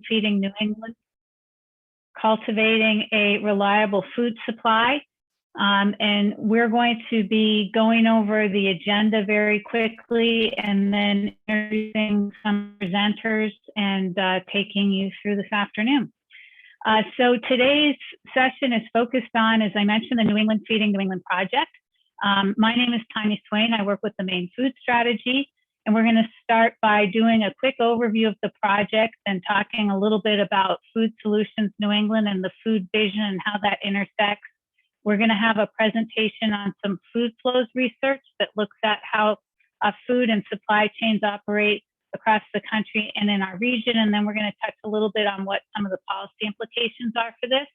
Feeding New England, Cultivating a Reliable Food Supply. And we're going to be going over the agenda very quickly and then introducing some presenters and taking you through this afternoon. So today's session is focused on, as I mentioned, the New England Feeding New England project. My name is Tanya Swain. I work with the Maine Food Strategy, and we're going to start by doing a quick overview of the project and talking a little bit about Food Solutions New England and the food vision and how that intersects. We're going to have a presentation on some food flows research that looks at how food and supply chains operate across the country and in our region. And then we're going to touch a little bit on what some of the policy implications are for this.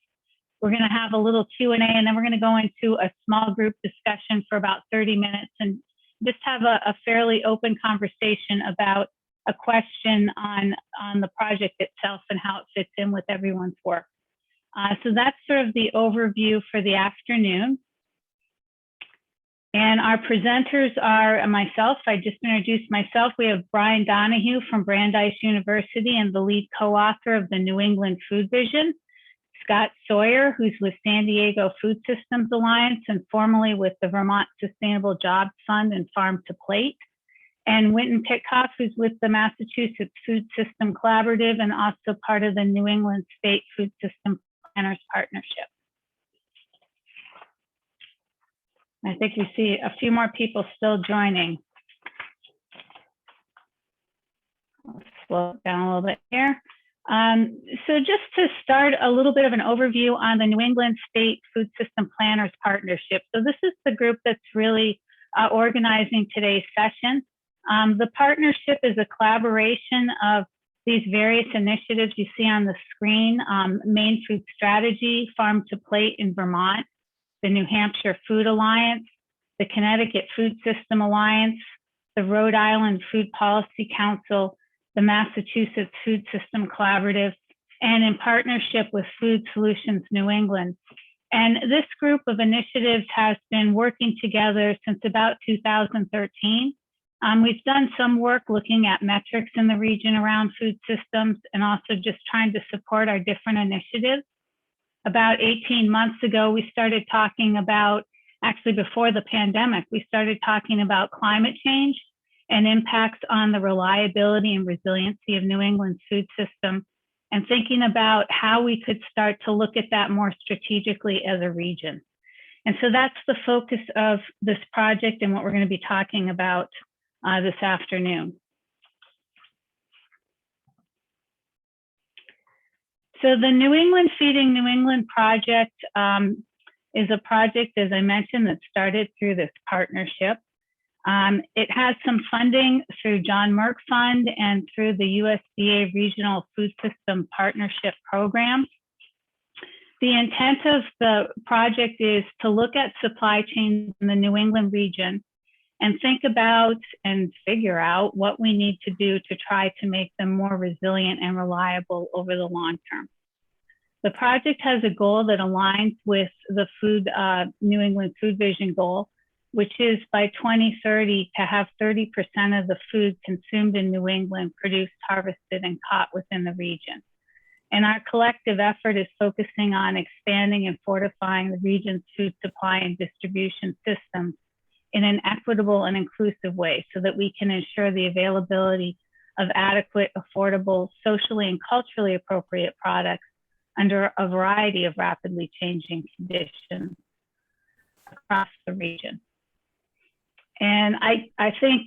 We're going to have a little Q&A, and then we're going to go into a small group discussion for about 30 minutes and just have a fairly open conversation about a question on the project itself and how it fits in with everyone's work. So that's sort of the overview for the afternoon. And our presenters are myself. I just introduced myself. We have Brian Donahue from Brandeis University and the lead co-author of the New England Food Vision. Scott Sawyer, who's with San Diego Food Systems Alliance and formerly with the Vermont Sustainable Jobs Fund and Farm to Plate. And Winton Pitcock, who's with the Massachusetts Food System Collaborative and also part of the New England State Food System Planners Partnership. I think we see a few more people still joining. I'll slow it down a little bit here. So just to start, a little bit of an overview on the New England State Food System Planners Partnership. So this is the group that's really organizing today's session. The partnership is a collaboration of these various initiatives you see on the screen: Maine Food Strategy, Farm to Plate in Vermont, the New Hampshire Food Alliance, the Connecticut Food System Alliance, the Rhode Island Food Policy Council, the Massachusetts Food System Collaborative, and in partnership with Food Solutions New England. And this group of initiatives has been working together since about 2013. We've done some work looking at metrics in the region around food systems and also just trying to support our different initiatives. About 18 months ago, we started talking about, actually before the pandemic, we started talking about climate change and impacts on the reliability and resiliency of New England's food system, and thinking about how we could start to look at that more strategically as a region. And so that's the focus of this project and what we're going to be talking about this afternoon. So the New England Feeding New England project is a project, as I mentioned, that started through this partnership. It has some funding through John Merck Fund and through the USDA Regional Food System Partnership Program. The intent of the project is to look at supply chains in the New England region and think about and figure out what we need to do to try to make them more resilient and reliable over the long term. The project has a goal that aligns with the New England Food Vision goal, which is by 2030 to have 30% of the food consumed in New England produced, harvested, and caught within the region. And our collective effort is focusing on expanding and fortifying the region's food supply and distribution systems in an equitable and inclusive way so that we can ensure the availability of adequate, affordable, socially and culturally appropriate products under a variety of rapidly changing conditions across the region. And I think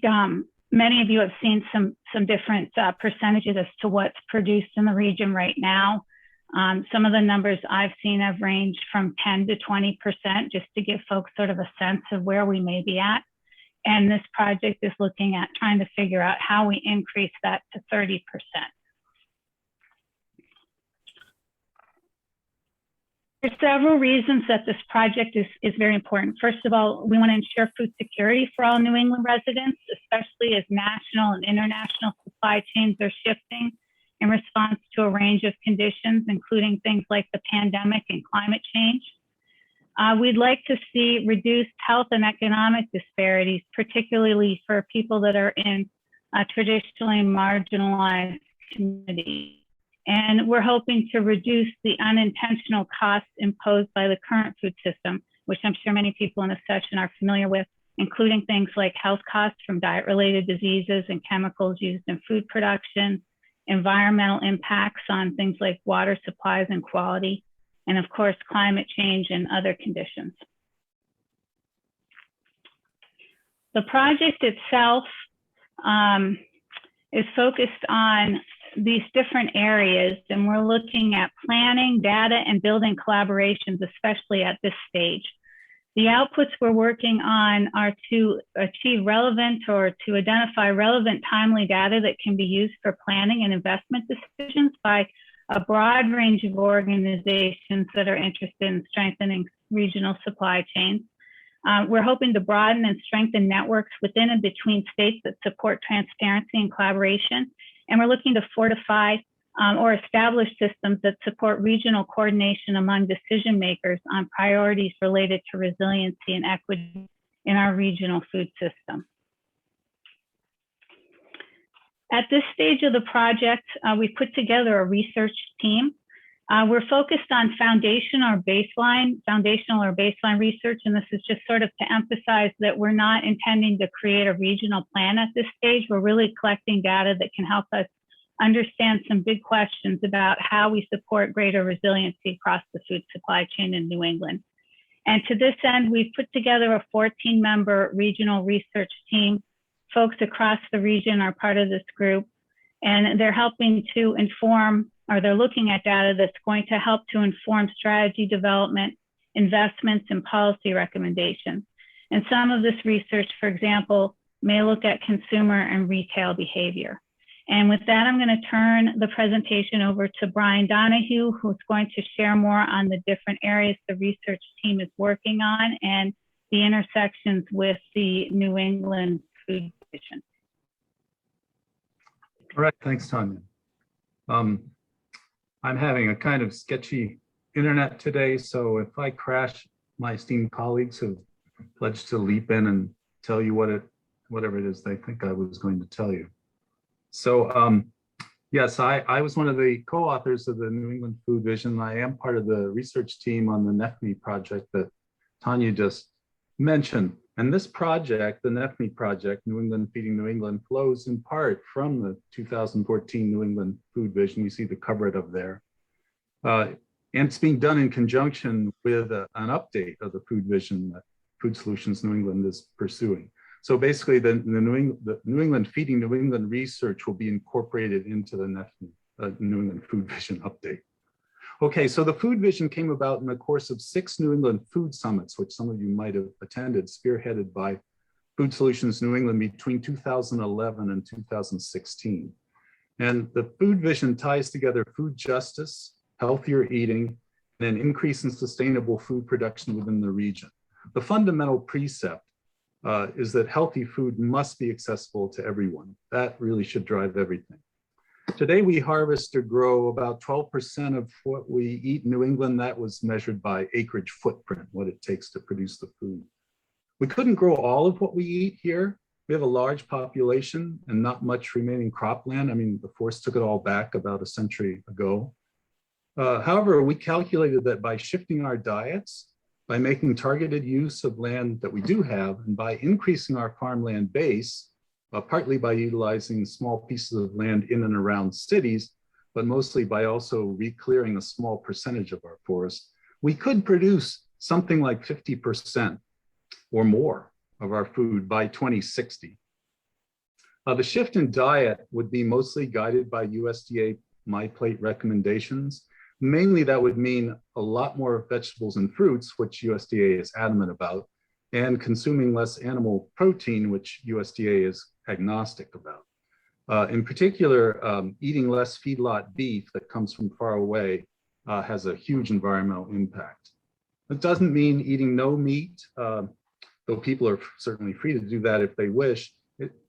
many of you have seen some different percentages as to what's produced in the region right now. Some of the numbers I've seen have ranged from 10 to 20%, just to give folks sort of a sense of where we may be at. And this project is looking at trying to figure out how we increase that to 30%. There's several reasons that this project is very important. First of all, we want to ensure food security for all New England residents, especially as national and international supply chains are shifting in response to a range of conditions, including things like the pandemic and climate change. We'd like to see reduced health and economic disparities, particularly for people that are in traditionally marginalized communities. And we're hoping to reduce the unintentional costs imposed by the current food system, which I'm sure many people in this session are familiar with, including things like health costs from diet-related diseases and chemicals used in food production, environmental impacts on things like water supplies and quality, and of course, climate change and other conditions. The project itself is focused on these different areas, and we're looking at planning, data, and building collaborations, especially at this stage. The outputs we're working on are to achieve relevant or to identify relevant timely data that can be used for planning and investment decisions by a broad range of organizations that are interested in strengthening regional supply chains. We're hoping to broaden and strengthen networks within and between states that support transparency and collaboration. And we're looking to fortify or establish systems that support regional coordination among decision makers on priorities related to resiliency and equity in our regional food system. At this stage of the project, we put together a research team. We're focused on foundational or baseline research, and this is just sort of to emphasize that we're not intending to create a regional plan at this stage. We're really collecting data that can help us understand some big questions about how we support greater resiliency across the food supply chain in New England. And to this end, we've put together a 14-member regional research team. Folks across the region are part of this group, and they're helping to inform, or they're looking at data that's going to help to inform strategy development, investments, and policy recommendations. And some of this research, for example, may look at consumer and retail behavior. And with that, I'm going to turn the presentation over to Brian Donahue, who's going to share more on the different areas the research team is working on and the intersections with the New England Food Vision. All right, thanks, Tanya. I'm having a kind of sketchy internet today, so if I crash, my esteemed colleagues have pledged to leap in and tell you whatever it is they think I was going to tell you. So yes, I was one of the co-authors of the New England Food Vision. I am part of the research team on the NEFME project that Tanya just mentioned. And this project, the NEFME project, New England Feeding New England, flows in part from the 2014 New England Food Vision. You see the cover it up there. And it's being done in conjunction with an update of the Food Vision that Food Solutions New England is pursuing. So basically, the New England Feeding New England research will be incorporated into the New England Food Vision update. Okay, so the Food Vision came about in the course of 6 New England Food Summits, which some of you might have attended, spearheaded by Food Solutions New England between 2011 and 2016. And the Food Vision ties together food justice, healthier eating, and an increase in sustainable food production within the region. The fundamental precept is that healthy food must be accessible to everyone. That really should drive everything. Today, we harvest or grow about 12% of what we eat in New England. That was measured by acreage footprint, what it takes to produce the food. We couldn't grow all of what we eat here. We have a large population and not much remaining cropland. I mean, the forest took it all back about a century ago. However, we calculated that by shifting our diets, by making targeted use of land that we do have, and by increasing our farmland base, partly by utilizing small pieces of land in and around cities, but mostly by also re-clearing a small percentage of our forest, we could produce something like 50% or more of our food by 2060. The shift in diet would be mostly guided by USDA MyPlate recommendations. Mainly that would mean a lot more vegetables and fruits, which USDA is adamant about, and consuming less animal protein, which USDA is agnostic about. In particular, eating less feedlot beef that comes from far away has a huge environmental impact. It doesn't mean eating no meat, though people are certainly free to do that if they wish.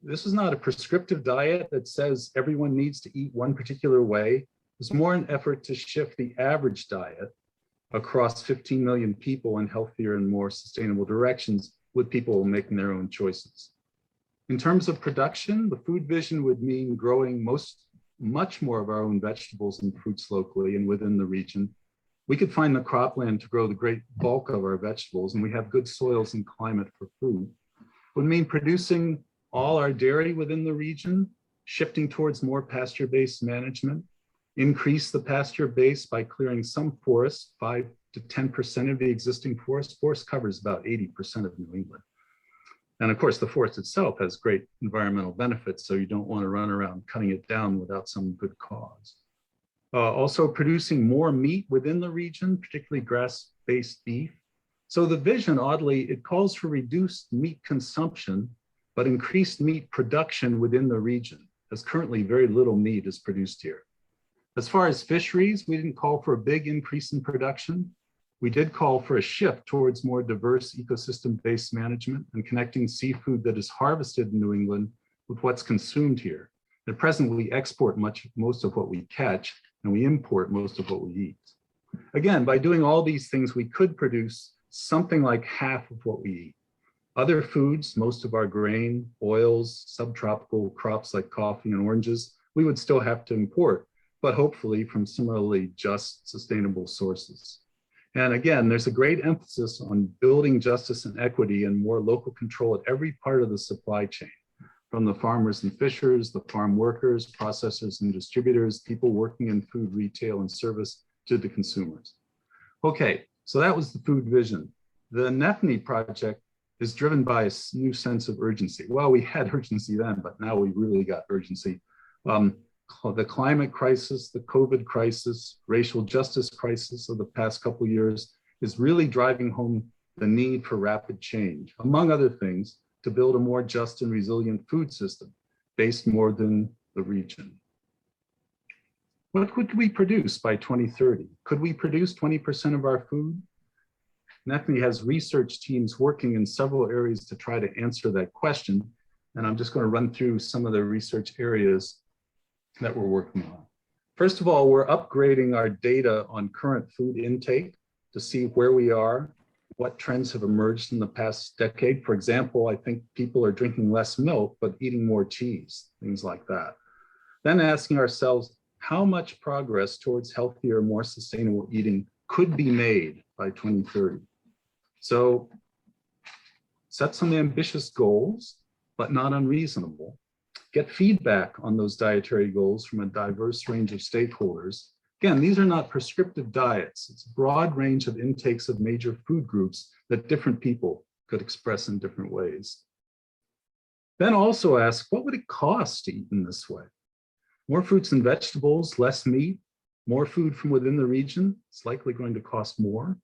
This is not a prescriptive diet that says everyone needs to eat one particular way. It's more an effort to shift the average diet across 15 million people in healthier and more sustainable directions, with people making their own choices. In terms of production, the Food Vision would mean growing much more of our own vegetables and fruits locally and within the region, we could find the cropland to grow the great bulk of our vegetables, and we have good soils and climate for food. It would mean producing all our dairy within the region, shifting towards more pasture-based management, increase the pasture base by clearing some forests, 5 to 10% of the existing forest. Forest covers about 80% of New England. And of course, the forest itself has great environmental benefits, so you don't want to run around cutting it down without some good cause. Also producing more meat within the region, particularly grass-based beef. So the vision, oddly, it calls for reduced meat consumption, but increased meat production within the region, as currently very little meat is produced here. As far as fisheries, we didn't call for a big increase in production. We did call for a shift towards more diverse ecosystem-based management and connecting seafood that is harvested in New England with what's consumed here. At present, we export most of what we catch, and we import most of what we eat. Again, by doing all these things, we could produce something like half of what we eat. Other foods, most of our grain, oils, subtropical crops like coffee and oranges, we would still have to import, but hopefully from similarly just, sustainable sources. And again, there's a great emphasis on building justice and equity and more local control at every part of the supply chain, from the farmers and fishers, the farm workers, processors and distributors, people working in food, retail, and service, to the consumers. Okay, so that was the food vision. The NEFNI project is driven by a new sense of urgency. Well, we had urgency then, but now we really got urgency. The climate crisis, the COVID crisis, racial justice crisis of the past couple of years is really driving home the need for rapid change, among other things, to build a more just and resilient food system based more than the region. What could we produce by 2030? Could we produce 20% of our food? NEFNI has research teams working in several areas to try to answer that question. And I'm just going to run through some of the research areas that we're working on. First of all, we're upgrading our data on current food intake to see where we are, what trends have emerged in the past decade. For example, I think people are drinking less milk, but eating more cheese, things like that. Then asking ourselves, how much progress towards healthier, more sustainable eating could be made by 2030? So set some ambitious goals, but not unreasonable. Get feedback on those dietary goals from a diverse range of stakeholders. Again, these are not prescriptive diets. It's a broad range of intakes of major food groups that different people could express in different ways. Then also ask, what would it cost to eat in this way? More fruits and vegetables, less meat, more food from within the region, it's likely going to cost more.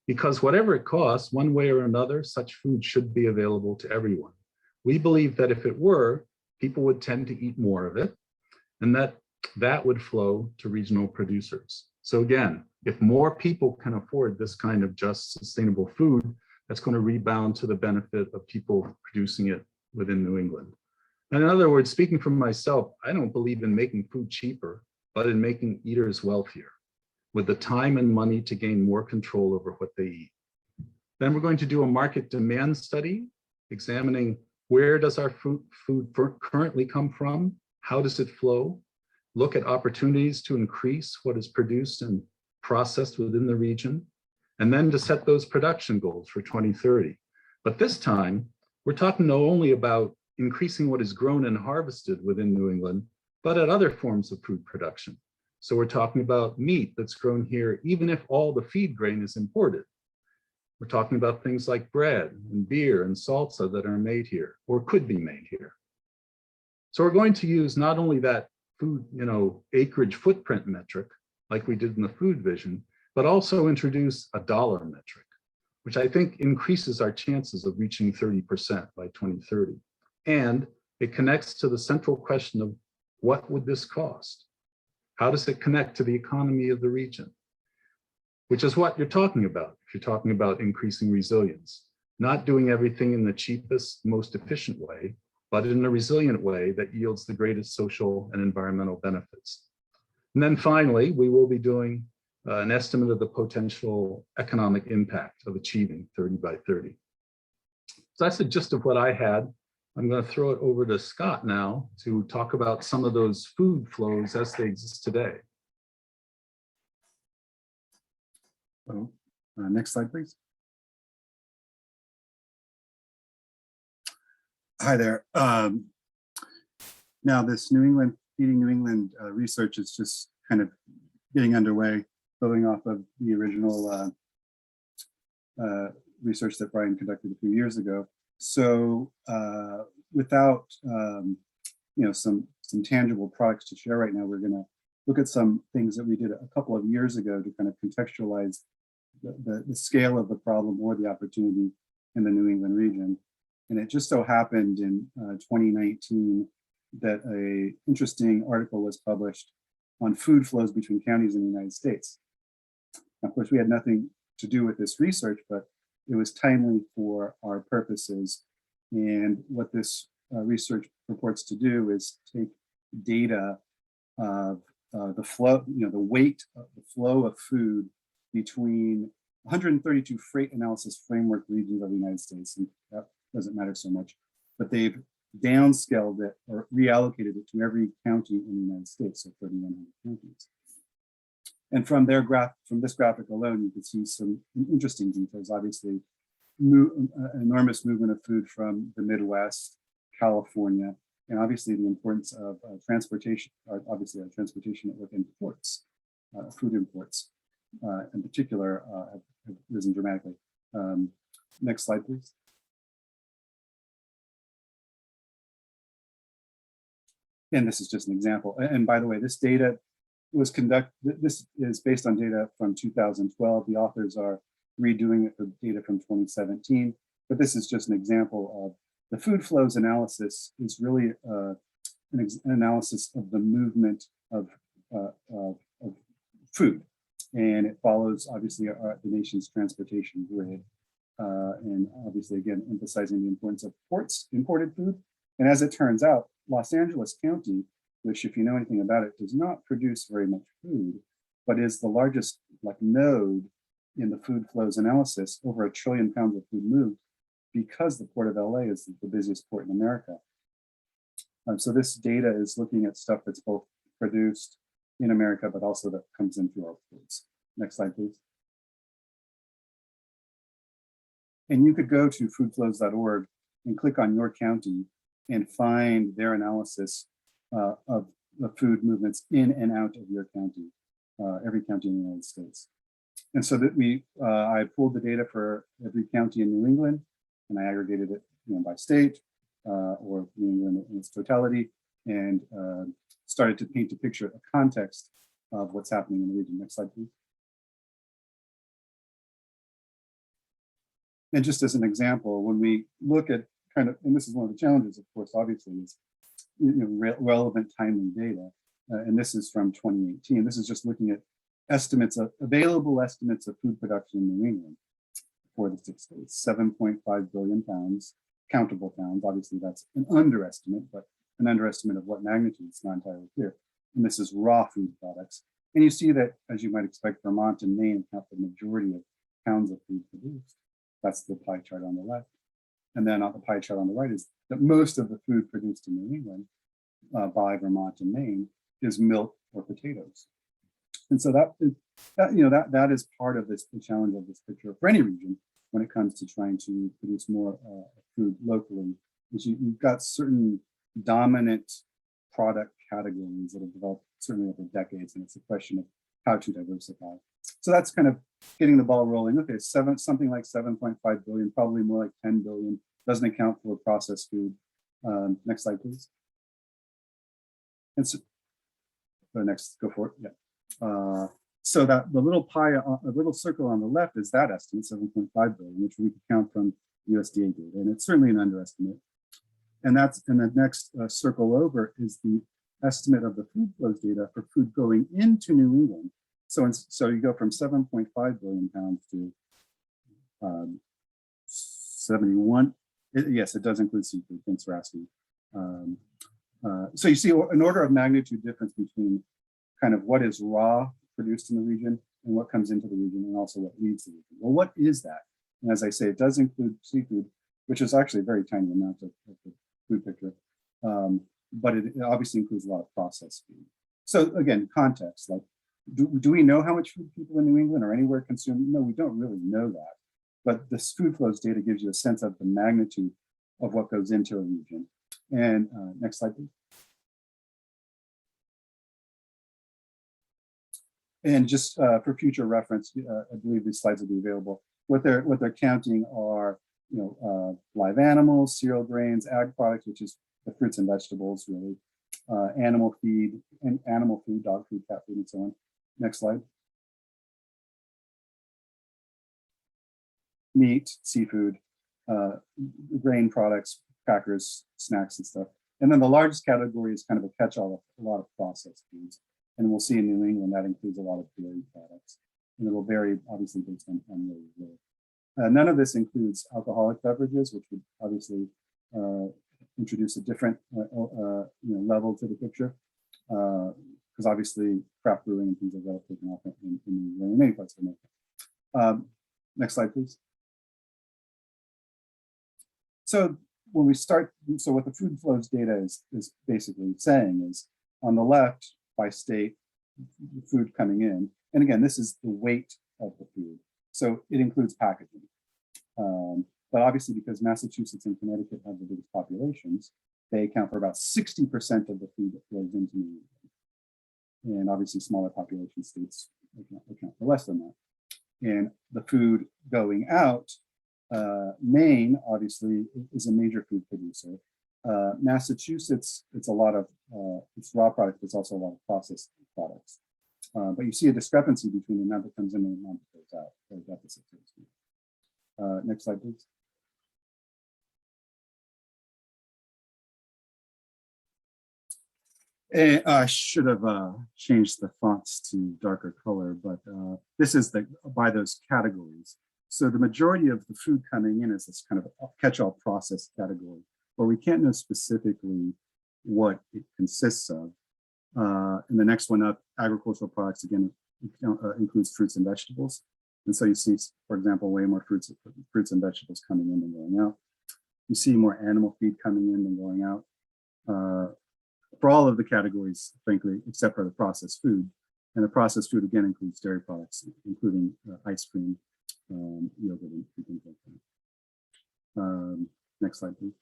Because whatever it costs, one way or another, such food should be available to everyone. We believe that if it were, people would tend to eat more of it, and that would flow to regional producers. So again, if more people can afford this kind of just, sustainable food, that's going to rebound to the benefit of people producing it within New England. And in other words, speaking for myself, I don't believe in making food cheaper, but in making eaters wealthier, with the time and money to gain more control over what they eat. Then we're going to do a market demand study, examining where does our food currently come from? How does it flow? Look at opportunities to increase what is produced and processed within the region, and then to set those production goals for 2030. But this time, we're talking not only about increasing what is grown and harvested within New England, but at other forms of food production. So we're talking about meat that's grown here, even if all the feed grain is imported. We're talking about things like bread and beer and salsa that are made here or could be made here. So we're going to use not only that food, acreage footprint metric, like we did in the food vision, but also introduce a dollar metric, which I think increases our chances of reaching 30% by 2030. And it connects to the central question of what would this cost? How does it connect to the economy of the region? Which is what you're talking about if you're talking about increasing resilience, not doing everything in the cheapest, most efficient way, but in a resilient way that yields the greatest social and environmental benefits. And then finally, we will be doing an estimate of the potential economic impact of achieving 30 by 30. So that's the gist of what I had. I'm going to throw it over to Scott now to talk about some of those food flows as they exist today. So, next slide, please. Hi there. Now this Feeding New England research is just kind of getting underway, building off of the original research that Brian conducted a few years ago. So without some tangible products to share right now, we're going to look at some things that we did a couple of years ago to kind of contextualize the scale of the problem or the opportunity in the New England region. And it just so happened in 2019 that an interesting article was published on food flows between counties in the United States. Of course, we had nothing to do with this research, but it was timely for our purposes. And what this research purports to do is take data of the flow, the weight of the flow of food between 132 freight analysis framework regions of the United States. And that doesn't matter so much, but they've downscaled it or reallocated it to every county in the United States, so 3,100 counties. And from this graphic alone, you can see some interesting details. Obviously, enormous movement of food from the Midwest, California, and obviously the importance of transportation, obviously our transportation network and ports, food imports in particular have risen dramatically. Next slide, please. And this is just an example. And by the way, this data was this is based on data from 2012. The authors are redoing it for data from 2017, but this is just an example of the food flows analysis is really an analysis of the movement of food. And it follows obviously the nation's transportation grid. And obviously, again, emphasizing the importance of ports, imported food. And as it turns out, Los Angeles County, which if you know anything about it, does not produce very much food, but is the largest node in the food flows analysis, over 1 trillion pounds of food moved, because the Port of LA is the busiest port in America. So this data is looking at stuff that's both produced in America, but also that comes in through our ports. Next slide, please. And you could go to foodflows.org and click on your county and find their analysis of the food movements in and out of your county, every county in the United States. And so that I pulled the data for every county in New England, and I aggregated it by state or New England in its totality, and started to paint a picture, a context of what's happening in the region. Next slide, please. And just as an example, when we look at and this is one of the challenges, of course, obviously, is relevant, timely data. And this is from 2018. This is just looking at available estimates of food production in New England for the 6 states, 7.5 billion pounds, countable pounds. Obviously, that's an underestimate, but an underestimate of what magnitude, it's not entirely clear. And this is raw food products. And you see that, as you might expect, Vermont and Maine account for the majority of pounds of food produced. That's the pie chart on the left. And then on the pie chart on the right is that most of the food produced in New England by Vermont and Maine is milk or potatoes. And so that is part of the challenge of this picture for any region when it comes to trying to produce more food locally, is you've got certain dominant product categories that have developed certainly over decades, and it's a question of how to diversify. So that's kind of getting the ball rolling. Okay, something like 7.5 billion, probably more like 10 billion, doesn't account for processed food. Next slide, please. And so, next, go for it. Yeah. So that the little circle on the left is that estimate, 7.5 billion, which we could count from USDA data, and it's certainly an underestimate. And the next circle over is the estimate of the food flows data for food going into New England. So you go from 7.5 billion pounds to 71. Yes, it does include seafood. Thanks for asking. So you see an order of magnitude difference between kind of what is raw produced in the region and what comes into the region, and also what leaves the region. Well, what is that? And as I say, it does include seafood, which is actually a very tiny amount of the food picture. But it obviously includes a lot of processed food. So again, context, like, do we know how much food people in New England or anywhere consume? No, we don't really know that. But this food flows data gives you a sense of the magnitude of what goes into a region. And next slide, please. And just for future reference, I believe these slides will be available. What they're counting are, live animals, cereal grains, ag products, which is the fruits and vegetables, really, animal feed, and animal food, dog food, cat food, and so on. Next slide. Meat, seafood, grain products, crackers, snacks, and stuff. And then the largest category is kind of a catch-all of a lot of processed foods. And we'll see in New England that includes a lot of dairy products. And it will vary, obviously, based on where you live. None of this includes alcoholic beverages, which would obviously introduce a different level to the picture. Because obviously, craft brewing and things like that have taken off in many parts of America. Next slide, please. So when we start, so what the food flows data is basically saying is, on the left, by state, the food coming in. And again, this is the weight of the food. So it includes packaging. But obviously, because Massachusetts and Connecticut have the biggest populations, they account for about 60% of the food that flows into New England. And obviously, smaller population states account for less than that. And the food going out, Maine obviously is a major food producer. Massachusetts, it's a lot of it's raw products, but it's also a lot of processed products. But you see a discrepancy between the amount that comes in and the amount that goes out, or deficit, so to speak. Next slide, please. And I should have changed the fonts to darker color, but this is by those categories. So the majority of the food coming in is this kind of catch-all processed category, where we can't know specifically what it consists of. And the next one up, agricultural products, again, includes fruits and vegetables. And so you see, for example, way more fruits and vegetables coming in than going out. You see more animal feed coming in than going out. For all of the categories, frankly, except for the processed food. And the processed food, again, includes dairy products, including ice cream, yogurt, and things like that. Next slide, please.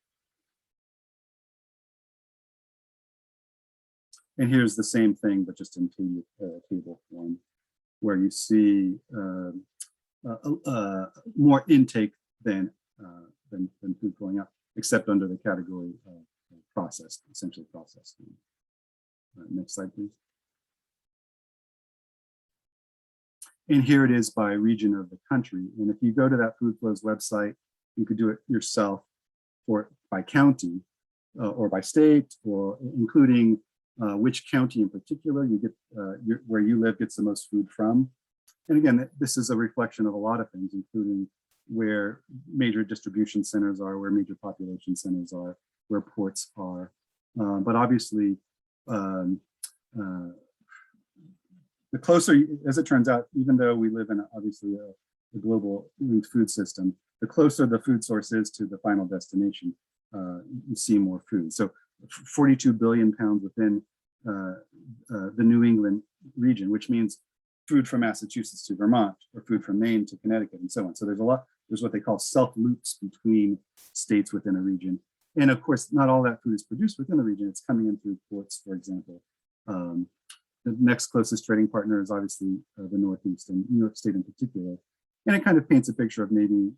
And here's the same thing, but just in table form, where you see more intake than food going out, except under the category of processed, essentially processed food. Next slide, please. And here it is by region of the country. And if you go to that Food Flows website, you could do it yourself by county or by state, or including which county in particular you get where you live gets the most food from. And again, this is a reflection of a lot of things, including where major distribution centers are, where major population centers are, where ports are. But obviously, the closer, as it turns out, even though we live in obviously a global linked food system, the closer the food source is to the final destination, you see more food. So 42 billion pounds within the New England region, which means food from Massachusetts to Vermont, or food from Maine to Connecticut, and so on. So there's what they call self-loops between states within a region. And of course, not all that food is produced within the region. It's coming in through ports, for example. The next closest trading partner is obviously the Northeast, and New York State in particular. And it kind of paints a picture of maybe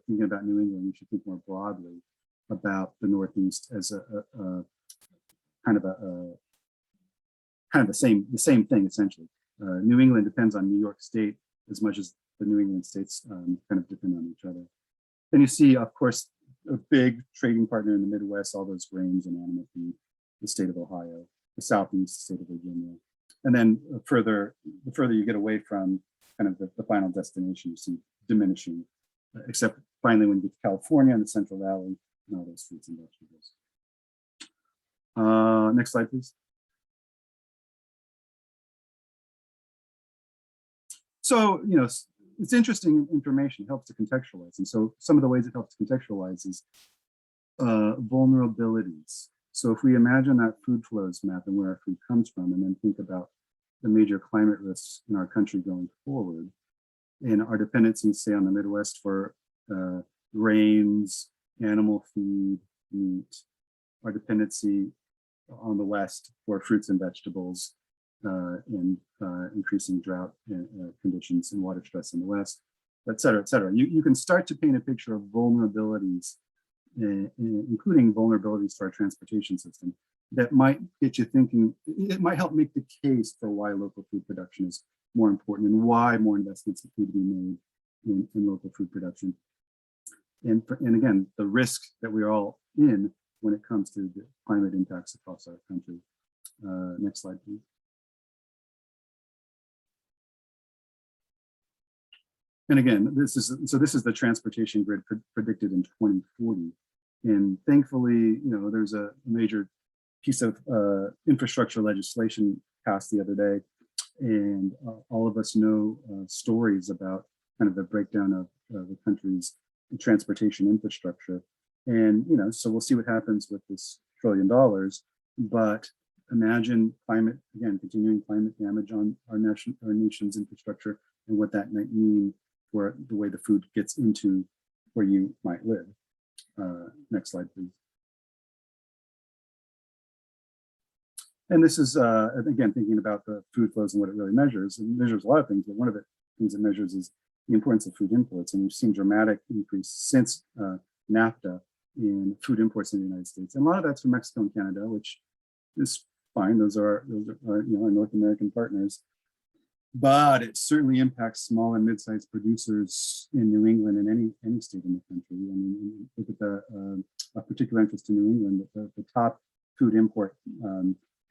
thinking about New England, we should think more broadly about the Northeast as a kind of the same thing, essentially. New England depends on New York State as much as the New England states kind of depend on each other. Then you see, of course, a big trading partner in the Midwest, all those grains and animal feed, the state of Ohio, the Southeast, the state of Virginia. And then the further you get away from kind of the final destination, you see diminishing, except finally when you get to California and the Central Valley and all those fruits and vegetables. Next slide, please. So, it's interesting information. It helps to contextualize. And so some of the ways it helps to contextualize is vulnerabilities. So if we imagine that food flows map and where our food comes from, and then think about the major climate risks in our country going forward, and our dependencies, say, on the Midwest for grains, animal feed, meat, our dependency on the West for fruits and vegetables, and increasing drought conditions and water stress in the West, et cetera, et cetera. You can start to paint a picture of vulnerabilities, including vulnerabilities to our transportation system, that might get you thinking. It might help make the case for why local food production is more important and why more investments need to be made in local food production. And again, the risk that we're all in when it comes to the climate impacts across our country. Next slide, please. And again, this is the transportation grid predicted in 2040. And thankfully, there's a major piece of infrastructure legislation passed the other day. And all of us know stories about kind of the breakdown of the country's transportation infrastructure. And, so we'll see what happens with this $1 trillion. But imagine continuing climate damage on our nation's infrastructure and what that might mean for the way the food gets into where you might live. Next slide, please. And this is, again, thinking about the food flows and what it really measures. It measures a lot of things, but one of the things it measures is the importance of food imports. And we've seen dramatic increase since NAFTA in food imports in the United States. And a lot of that's from Mexico and Canada, which is fine. Those are our North American partners. But it certainly impacts small and mid-sized producers in New England and any state in the country. I mean, look at a particular interest in New England. The top food import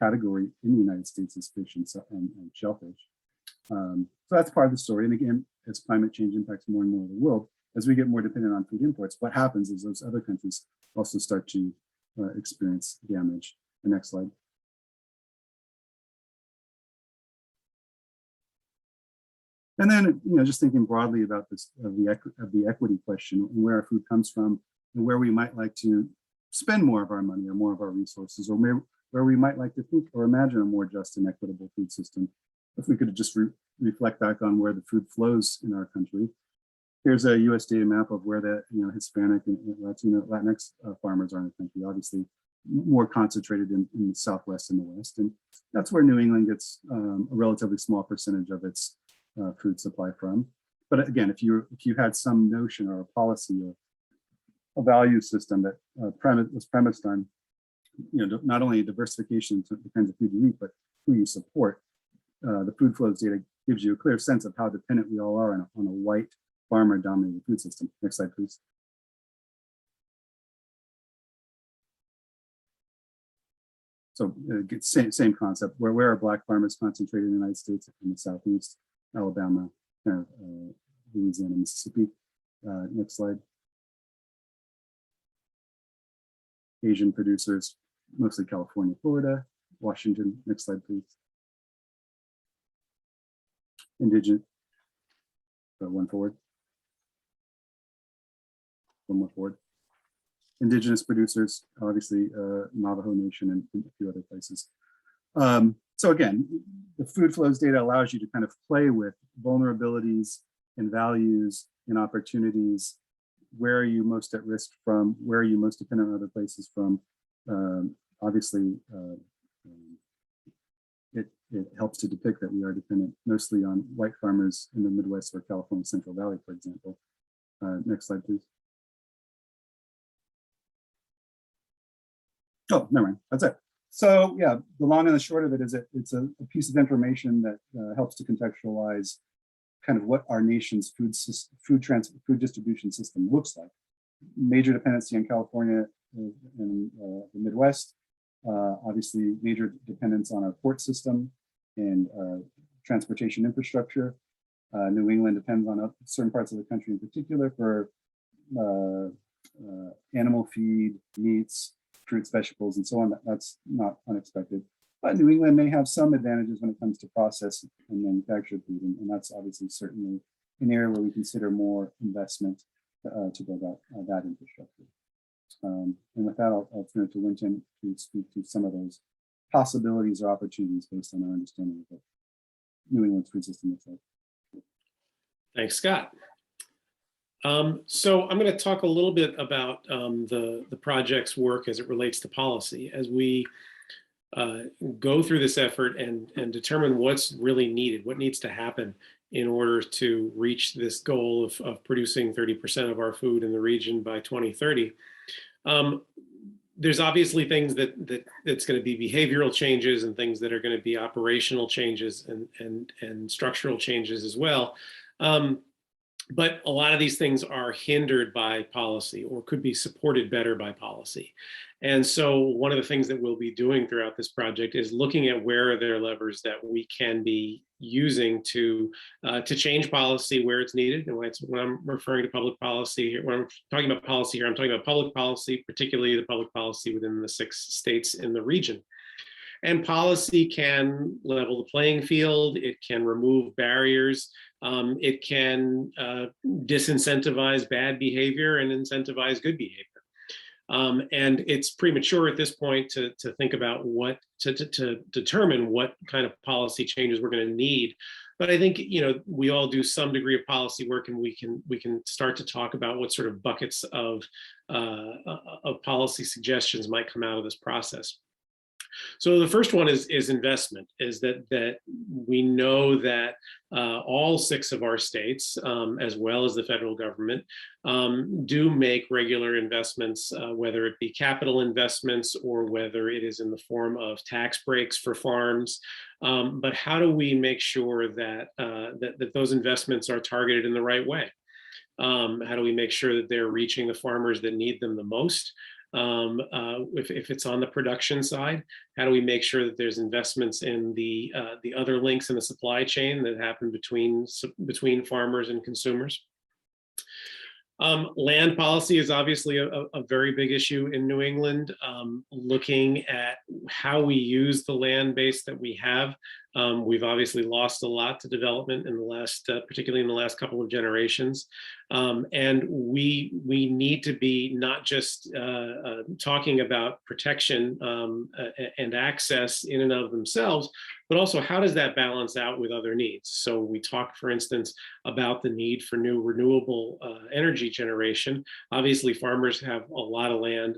category in the United States is fish and shellfish. So that's part of the story. And again, as climate change impacts more and more of the world, as we get more dependent on food imports, what happens is those other countries also start to experience damage. The next slide. And then, just thinking broadly about this of the equity question and where our food comes from and where we might like to spend more of our money or more of our resources, or where we might like to think or imagine a more just and equitable food system. If we could just reflect back on where the food flows in our country. Here's a USDA map of where the Hispanic and Latinx farmers are in the country. Obviously, more concentrated in the Southwest and the West, and that's where New England gets a relatively small percentage of its food supply from. But again, if you had some notion or a policy or a value system that was premised on not only diversification to the kinds of food you eat, but who you support, the food flows data gives you a clear sense of how dependent we all are on a white farmer-dominated food system. Next slide, please. So same concept. Where are Black farmers concentrated in the United States? In the Southeast, Alabama, Louisiana, Mississippi. Next slide. Asian producers, mostly California, Florida, Washington. Next slide, please. Indigenous. One forward. One more forward. Indigenous producers, obviously Navajo Nation and a few other places. So again, the food flows data allows you to kind of play with vulnerabilities and values and opportunities. Where are you most at risk from? Where are you most dependent on other places from? Obviously, it helps to depict that we are dependent mostly on white farmers in the Midwest or California Central Valley, for example. Next slide, please. Oh, never mind. That's it. So yeah, the long and the short of it is it's a piece of information that helps to contextualize kind of what our nation's food distribution system looks like. Major dependency on California and the Midwest. Obviously, major dependence on our port system and transportation infrastructure. New England depends on certain parts of the country in particular for animal feed, meats, fruits, vegetables, and so on. That's not unexpected. But New England may have some advantages when it comes to processed and manufactured food, and that's obviously certainly an area where we consider more investment to build out that infrastructure. And with that, I'll turn it to Winton to speak to some of those possibilities or opportunities based on our understanding of what New England's food system looks like. Thanks, Scott. So I'm going to talk a little bit about the project's work as it relates to policy. As we go through this effort and determine what's really needed, what needs to happen in order to reach this goal of producing 30% of our food in the region by 2030. There's obviously things that's going to be behavioral changes and things that are going to be operational changes and structural changes as well. But a lot of these things are hindered by policy or could be supported better by policy. And so one of the things that we'll be doing throughout this project is looking at where are there levers that we can be using to change policy where it's needed. And when I'm referring to public policy here, when I'm talking about policy here, I'm talking about public policy, particularly the public policy within the 6 states in the region. And policy can level the playing field. It can remove barriers. It can disincentivize bad behavior and incentivize good behavior. And it's premature at this point to think about to determine what kind of policy changes we're going to need. But I think, you know, we all do some degree of policy work, and we can start to talk about what sort of buckets of policy suggestions might come out of this process. So the first one is investment, is that we know that all 6 of our states, as well as the federal government, do make regular investments, whether it be capital investments or whether it is in the form of tax breaks for farms. But how do we make sure that those investments are targeted in the right way? How do we make sure that they're reaching the farmers that need them the most? If it's on the production side, how do we make sure that there's investments in the other links in the supply chain that happen between farmers and consumers? Land policy is obviously a very big issue in New England. Looking at how we use the land base that we have, we've obviously lost a lot to development in the last, particularly in the last couple of generations. And we need to be not just talking about protection and access in and of themselves, but also how does that balance out with other needs? So we talk, for instance, about the need for new renewable energy generation. Obviously, farmers have a lot of land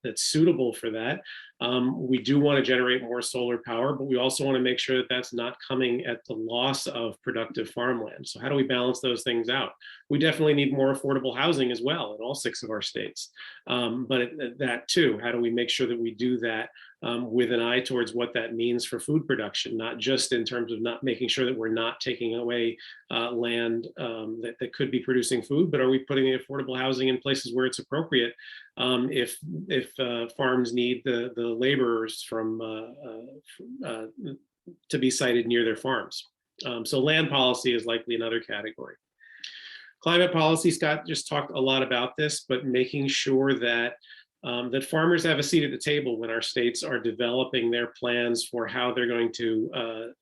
that's suitable for that. We do want to generate more solar power, but we also want to make sure that that's not coming at the loss of productive farmland. So how do we balance those things out? We definitely need more affordable housing as well in all 6 of our states. But that too, how do we make sure that we do that with an eye towards what that means for food production, not just in terms of not making sure that we're not taking away land that could be producing food, but are we putting the affordable housing in places where it's appropriate if farms need the laborers to be sited near their farms. So land policy is likely another category. Climate policy, Scott just talked a lot about this, but making sure that that farmers have a seat at the table when our states are developing their plans for how they're going to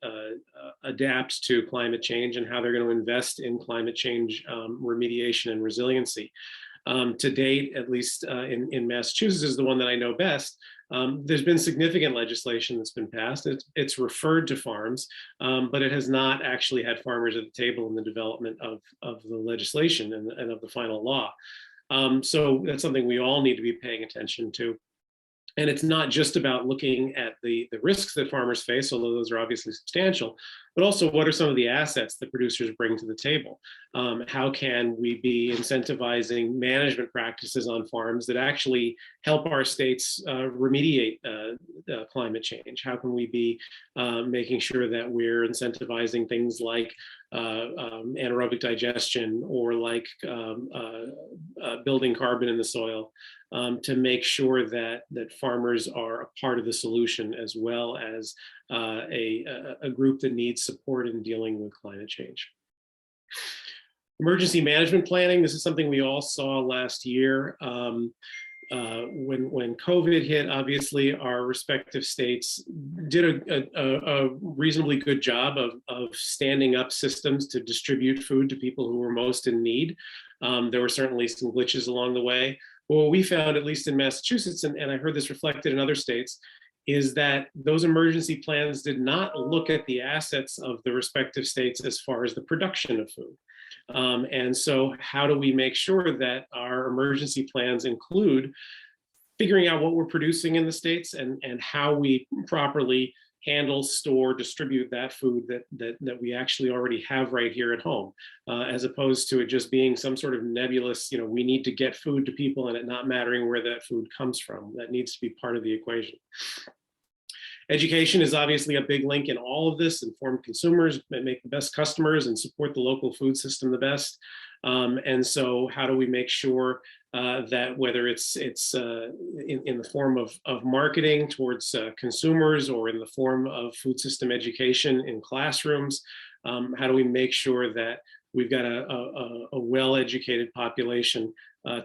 adapt to climate change and how they're going to invest in climate change remediation and resiliency. To date, at least in Massachusetts is the one that I know best, there's been significant legislation that's been passed. It's referred to farms, but it has not actually had farmers at the table in the development of the legislation and of the final law. So that's something we all need to be paying attention to. And it's not just about looking at the risks that farmers face, although those are obviously substantial, but also what are some of the assets that producers bring to the table? How can we be incentivizing management practices on farms that actually help our states remediate climate change? How can we be making sure that we're incentivizing things like anaerobic digestion or like building carbon in the soil to make sure that farmers are a part of the solution as well as a group that needs support in dealing with climate change. Emergency management planning, this is something we all saw last year. When COVID hit, obviously our respective states did a reasonably good job of standing up systems to distribute food to people who were most in need. There were certainly some glitches along the way, Well, what we found, at least in Massachusetts, and I heard this reflected in other states, is that those emergency plans did not look at the assets of the respective states as far as the production of food. And so how do we make sure that our emergency plans include figuring out what we're producing in the states and how we properly handle, store, distribute that food that we actually already have right here at home, as opposed to it just being some sort of nebulous, we need to get food to people and it not mattering where that food comes from. That needs to be part of the equation. Education is obviously a big link in all of this. Inform consumers, make the best customers, and support the local food system the best. And so how do we make sure that whether it's in the form of marketing towards consumers or in the form of food system education in classrooms, how do we make sure that we've got a well-educated population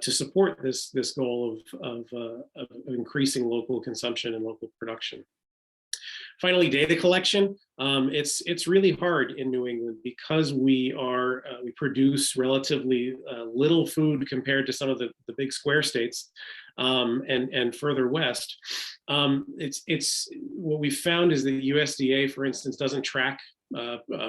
to support this goal of increasing local consumption and local production? Finally, data collection. It's really hard in New England because we produce relatively little food compared to some of the big square states and further west. It's what we found is that USDA, for instance, doesn't track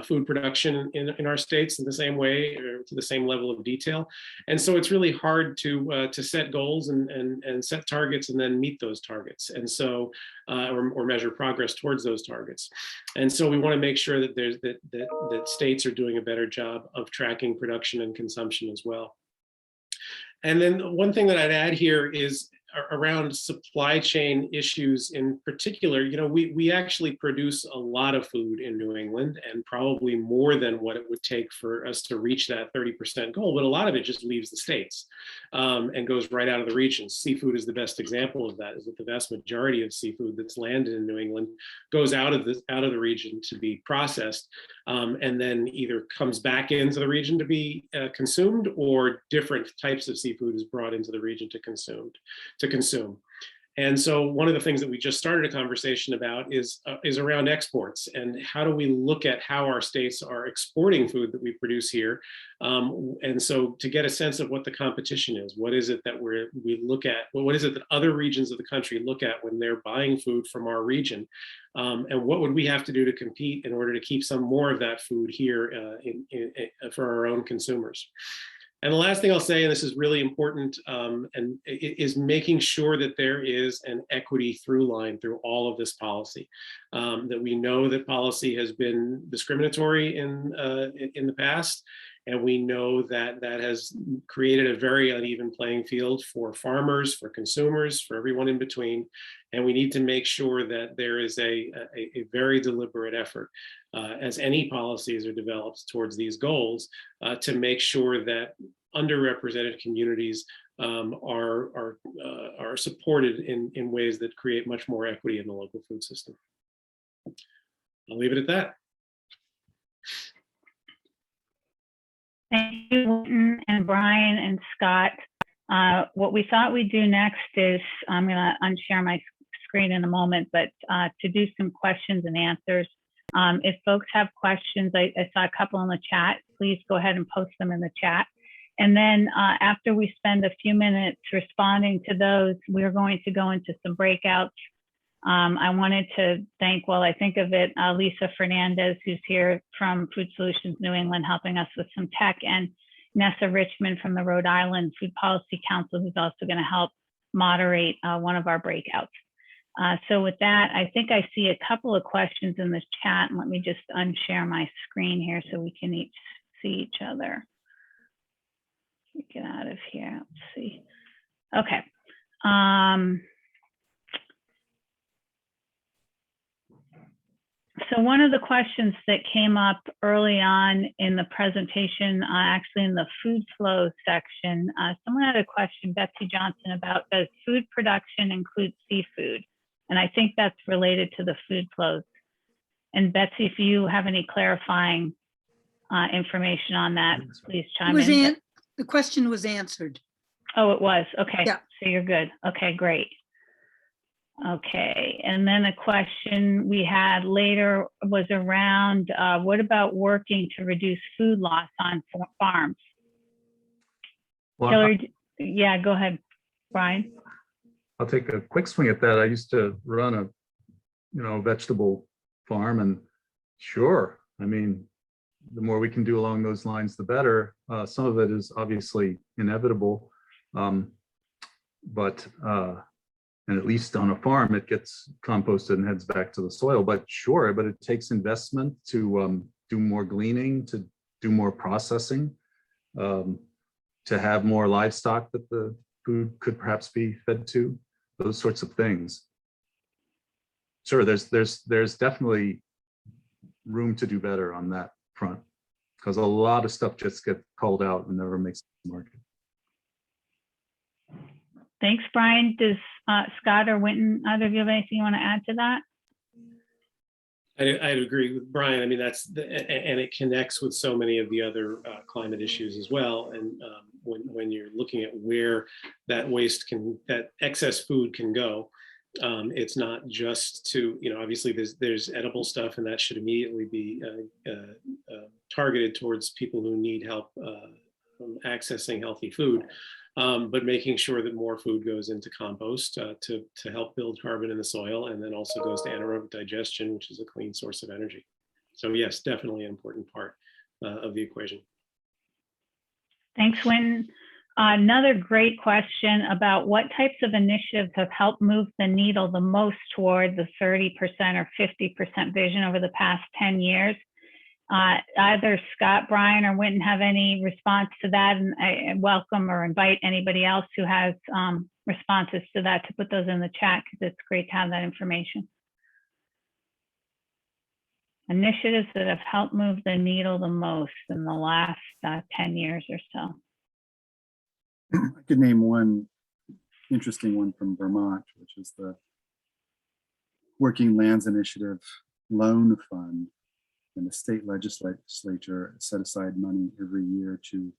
food production in our states in the same way or to the same level of detail, and so it's really hard to set goals and set targets and then meet those targets, and so or measure progress towards those targets. And so we want to make sure that that states are doing a better job of tracking production and consumption as well. And then one thing that I'd add here is around supply chain issues in particular. We actually produce a lot of food in New England, and probably more than what it would take for us to reach that 30% goal, but a lot of it just leaves the states and goes right out of the region. Seafood is the best example of that, is that the vast majority of seafood that's landed in New England goes out of the region to be processed, and then either comes back into the region to be consumed, or different types of seafood is brought into the region to consume. And so one of the things that we just started a conversation about is around exports, and how do we look at how our states are exporting food that we produce here, and so to get a sense of what the competition is. What is it that we look at? What is it that other regions of the country look at when they're buying food from our region, and what would we have to do to compete in order to keep some more of that food here for our own consumers? And the last thing I'll say, and this is really important, and is making sure that there is an equity through line through all of this policy. That we know that policy has been discriminatory in the past, and we know that that has created a very uneven playing field for farmers, for consumers, for everyone in between. And we need to make sure that there is a very deliberate effort, as any policies are developed towards these goals, to make sure that underrepresented communities are supported in ways that create much more equity in the local food system. I'll leave it at that. Thank you, Wynton and Brian and Scott. What we thought we'd do next is, I'm going to unshare my screen in a moment, but to do some questions and answers. If folks have questions, I saw a couple in the chat, please go ahead and post them in the chat. And then after we spend a few minutes responding to those, we're going to go into some breakouts. I wanted to thank, while I think of it, Lisa Fernandez, who's here from Food Solutions New England, helping us with some tech, and Nessa Richmond from the Rhode Island Food Policy Council, who's also going to help moderate one of our breakouts. So with that, I think I see a couple of questions in this chat, and let me just unshare my screen here so we can each see each other. Get out of here. Let's see. Okay. So one of the questions that came up early on in the presentation, actually in the food flow section, someone had a question, Betsy Johnson, about does food production include seafood? And I think that's related to the food flows. And Betsy, if you have any clarifying information on that, please chime in. The question was answered. Oh, it was. Okay. Yeah. So you're good. Okay, great. Okay. And then a question we had later was around what about working to reduce food loss on farms? Well, Hillary, yeah, go ahead. Brian? I'll take a quick swing at that. I used to run a, vegetable farm, and sure, I mean, the more we can do along those lines, the better. Some of it is obviously inevitable, but and at least on a farm, it gets composted and heads back to the soil. But sure, but it takes investment to do more gleaning, to do more processing, to have more livestock that the food could perhaps be fed to, those sorts of things. Sure, there's definitely room to do better on that front, because a lot of stuff just gets called out and never makes the market. Thanks, Brian. Does Scott or Winton, either of you have anything you want to add to that? I'd agree with Brian. I mean, and it connects with so many of the other climate issues as well. And when you're looking at where that that excess food can go, it's not just to, obviously there's edible stuff, and that should immediately be targeted towards people who need help accessing healthy food. But making sure that more food goes into compost to help build carbon in the soil, and then also goes to anaerobic digestion, which is a clean source of energy. So yes, definitely an important part of the equation. Thanks, Winton. Another great question about what types of initiatives have helped move the needle the most toward the 30% or 50% vision over the past 10 years. Either Scott, Brian, or Winton have any response to that, and I welcome or invite anybody else who has responses to that to put those in the chat, because it's great to have that information. Initiatives that have helped move the needle the most in the last 10 years or so. I could name one interesting one from Vermont, which is the Working Lands Initiative Loan Fund. And the state legislature set aside money every year to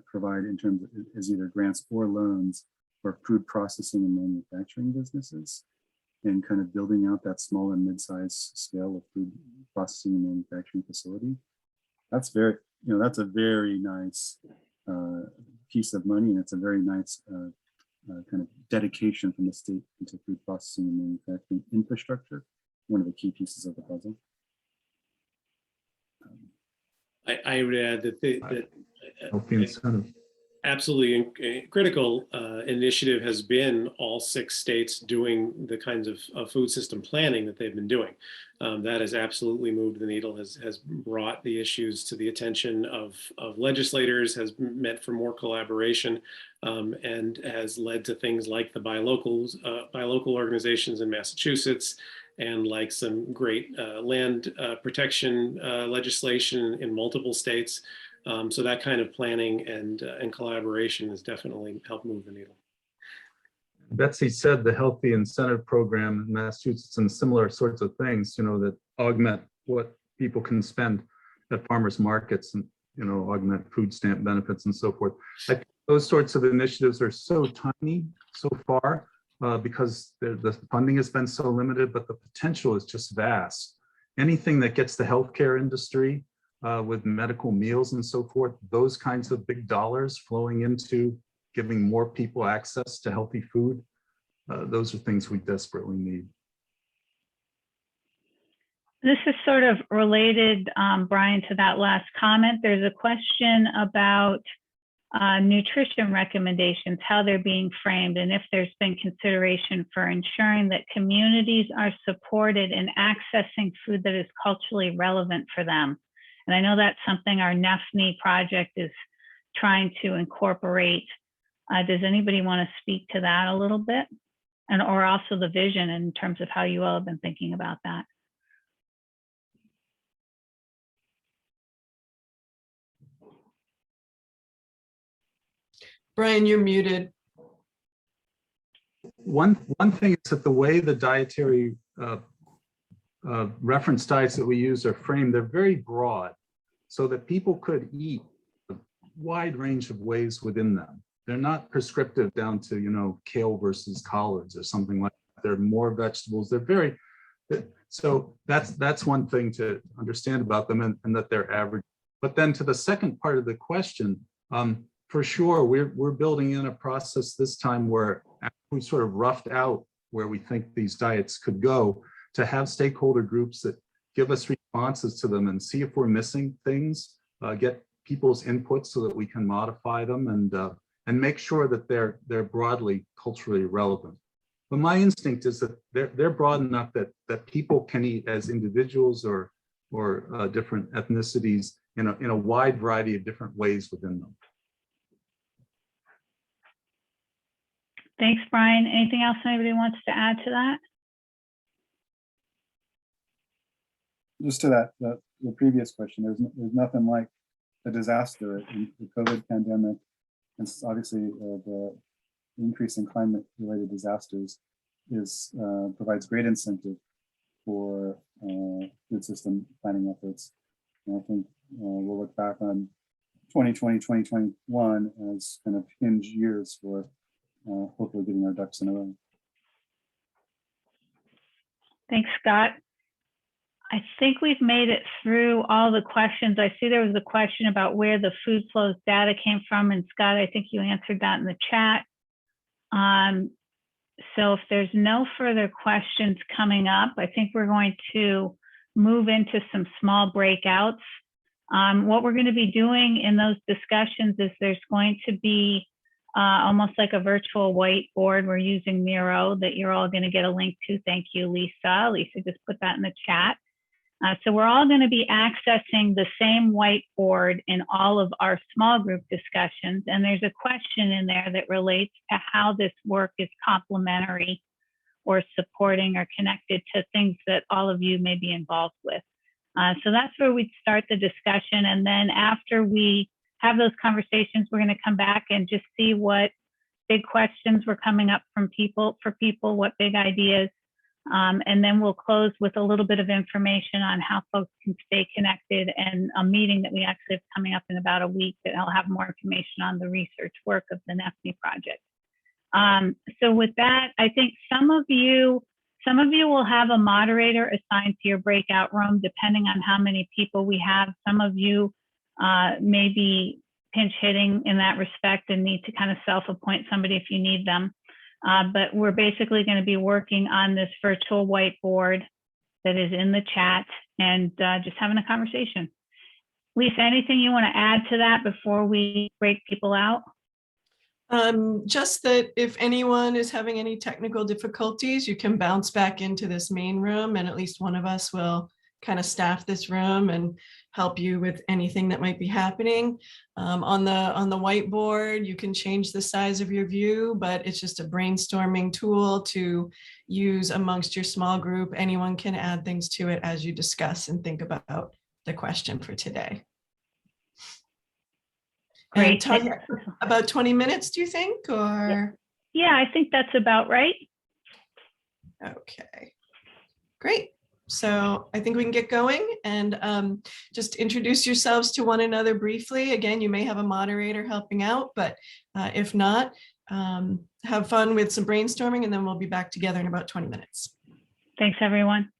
provide in terms of as either grants or loans for food processing and manufacturing businesses, and kind of building out that small and mid-sized scale of food processing and manufacturing facility. That's that's a very nice piece of money, and it's a very nice kind of dedication from the state into food processing and manufacturing infrastructure, one of the key pieces of the puzzle. I would add that absolutely critical initiative has been all 6 states doing the kinds of food system planning that they've been doing. That has absolutely moved the needle, has brought the issues to the attention of legislators, has meant for more collaboration, and has led to things like the buy local organizations in Massachusetts, and like some great land protection legislation in multiple states. So that kind of planning and collaboration has definitely helped move the needle. Betsy said the Healthy Incentive Program in Massachusetts and similar sorts of things, that augment what people can spend at farmers markets, and augment food stamp benefits and so forth. I think those sorts of initiatives are so tiny so far, because the funding has been so limited, but the potential is just vast. Anything that gets the healthcare industry with medical meals and so forth, those kinds of big dollars flowing into giving more people access to healthy food, those are things we desperately need. This is sort of related, Brian, to that last comment. There's a question about nutrition recommendations, how they're being framed, and if there's been consideration for ensuring that communities are supported in accessing food that is culturally relevant for them. And I know that's something our NEFNI project is trying to incorporate. Does anybody want to speak to that a little bit? Or also the vision in terms of how you all have been thinking about that? Brian, you're muted. One thing is that the way the dietary reference diets that we use are framed, they're very broad, so that people could eat a wide range of ways within them. They're not prescriptive down to, kale versus collards or something like that. They're more vegetables. They're very, so that's one thing to understand about them, and that they're average. But then to the second part of the question, for sure, we're building in a process this time where we sort of roughed out where we think these diets could go, to have stakeholder groups that give us responses to them and see if we're missing things, get people's input so that we can modify them and make sure that they're broadly culturally relevant. But my instinct is that they're broad enough that people can eat as individuals or different ethnicities in a wide variety of different ways within them. Thanks, Brian. Anything else anybody wants to add to that? Just to that, the previous question, there's nothing like a disaster in the COVID pandemic. And obviously the increase in climate-related disasters provides great incentive for food system planning efforts. And I think we'll look back on 2020, 2021 as kind of hinge years for hopefully getting our ducks in a row. Thanks, Scott. I think we've made it through all the questions. I see there was a question about where the food flows data came from, and Scott, I think you answered that in the chat. So if there's no further questions coming up, I think we're going to move into some small breakouts. What we're going to be doing in those discussions is there's going to be almost like a virtual whiteboard. We're using Miro that you're all going to get a link to. Thank you, Lisa. Lisa just put that in the chat. So we're all going to be accessing the same whiteboard in all of our small group discussions. And there's a question in there that relates to how this work is complementary or supporting or connected to things that all of you may be involved with. So that's where we'd start the discussion. And then after we have those conversations, we're going to come back and just see what big questions were coming up from people, what big ideas. And then we'll close with a little bit of information on how folks can stay connected, and a meeting that we actually have coming up in about a week that I'll have more information on the research work of the NEFNI project. So with that, I think some of you will have a moderator assigned to your breakout room, depending on how many people we have. Some of you may be pinch hitting in that respect and need to kind of self-appoint somebody if you need them. But we're basically going to be working on this virtual whiteboard that is in the chat and just having a conversation. Lisa, anything you want to add to that before we break people out? Just that if anyone is having any technical difficulties, you can bounce back into this main room, and at least one of us will kind of staff this room and help you with anything that might be happening. On the whiteboard, you can change the size of your view, but it's just a brainstorming tool to use amongst your small group. Anyone can add things to it as you discuss and think about the question for today. Great. And about 20 minutes, do you think? Or yeah, I think that's about right. Okay, great. So I think we can get going, and just introduce yourselves to one another briefly. Again, you may have a moderator helping out, but if not, have fun with some brainstorming, and then we'll be back together in about 20 minutes. Thanks, everyone.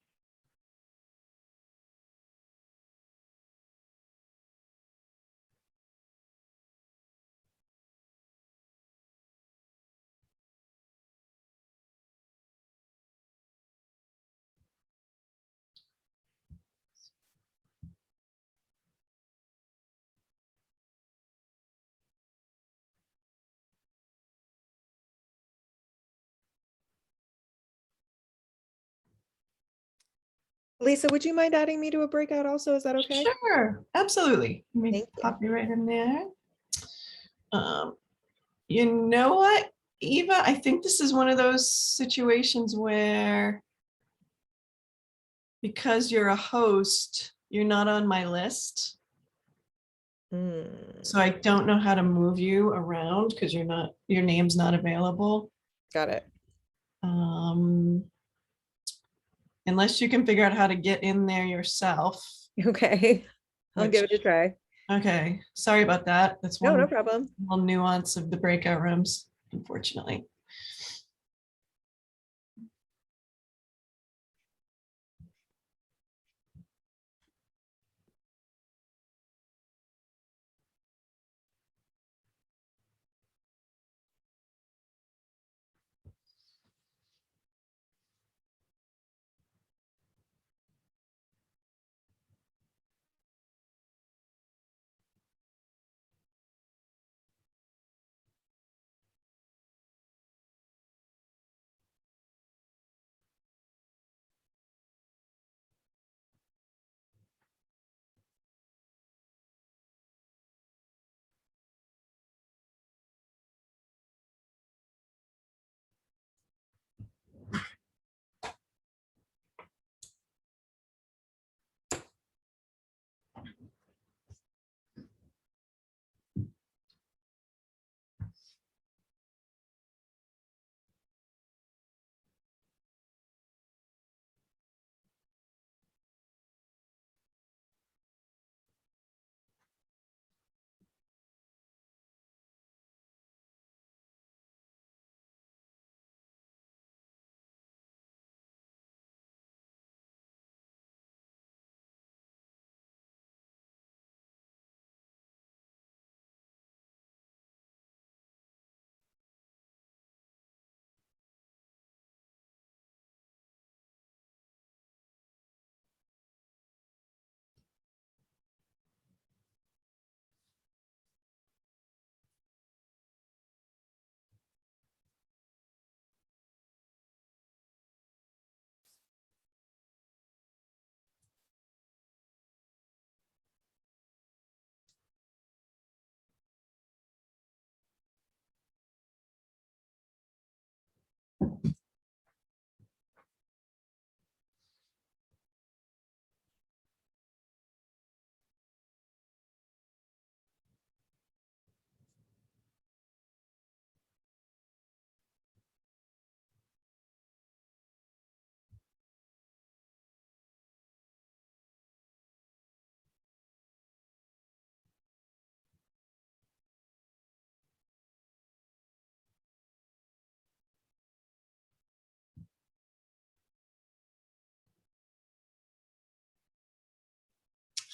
Lisa, would you mind adding me to a breakout also? Is that okay? Sure, absolutely. Let me Thank you. pop you right in there. You know what, Eva, I think this is one of those situations where, because you're a host, you're not on my list. So I don't know how to move you around because your name's not available. Got it. Unless you can figure out how to get in there yourself. Okay. I'll give it a try. Okay, sorry about that. That's one No problem. little nuance of the breakout rooms, unfortunately.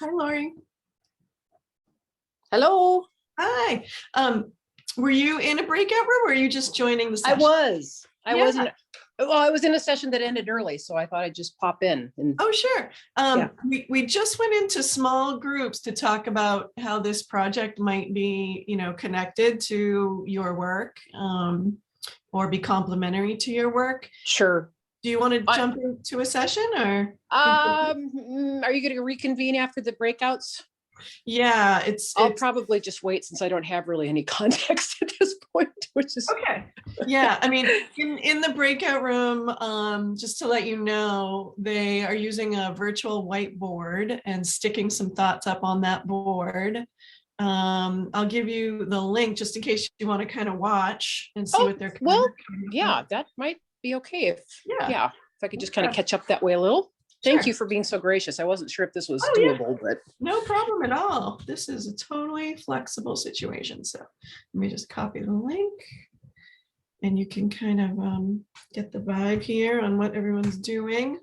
Hi, Lori. Hello, Hi. Were you in a breakout room or are you just joining the I session? was. I Yeah. wasn't. Well, I was in a session that ended early, so I thought I'd just pop in. And Oh, sure. Yeah. We just went into small groups to talk about how this project might be, connected to your work, or be complementary to your work. sure. Do you want to I- jump into a session or? Are you going to reconvene after the breakouts? Yeah, I'll it's probably just wait since I don't have really any context at this point, which is okay. Yeah, I mean, in the breakout room, just to let you know, they are using a virtual whiteboard and sticking some thoughts up on that board. I'll give you the link just in case you want to kind of watch and see Oh, what they're. well, yeah, that might be okay if Yeah. if I could just kind of Yeah. catch up that way a little. Thank Sure. you for being so gracious. I wasn't sure if this was Oh, yeah. doable, but No problem at all. This is a totally flexible situation. So let me just copy the link. And you can kind of get the vibe here on what everyone's doing.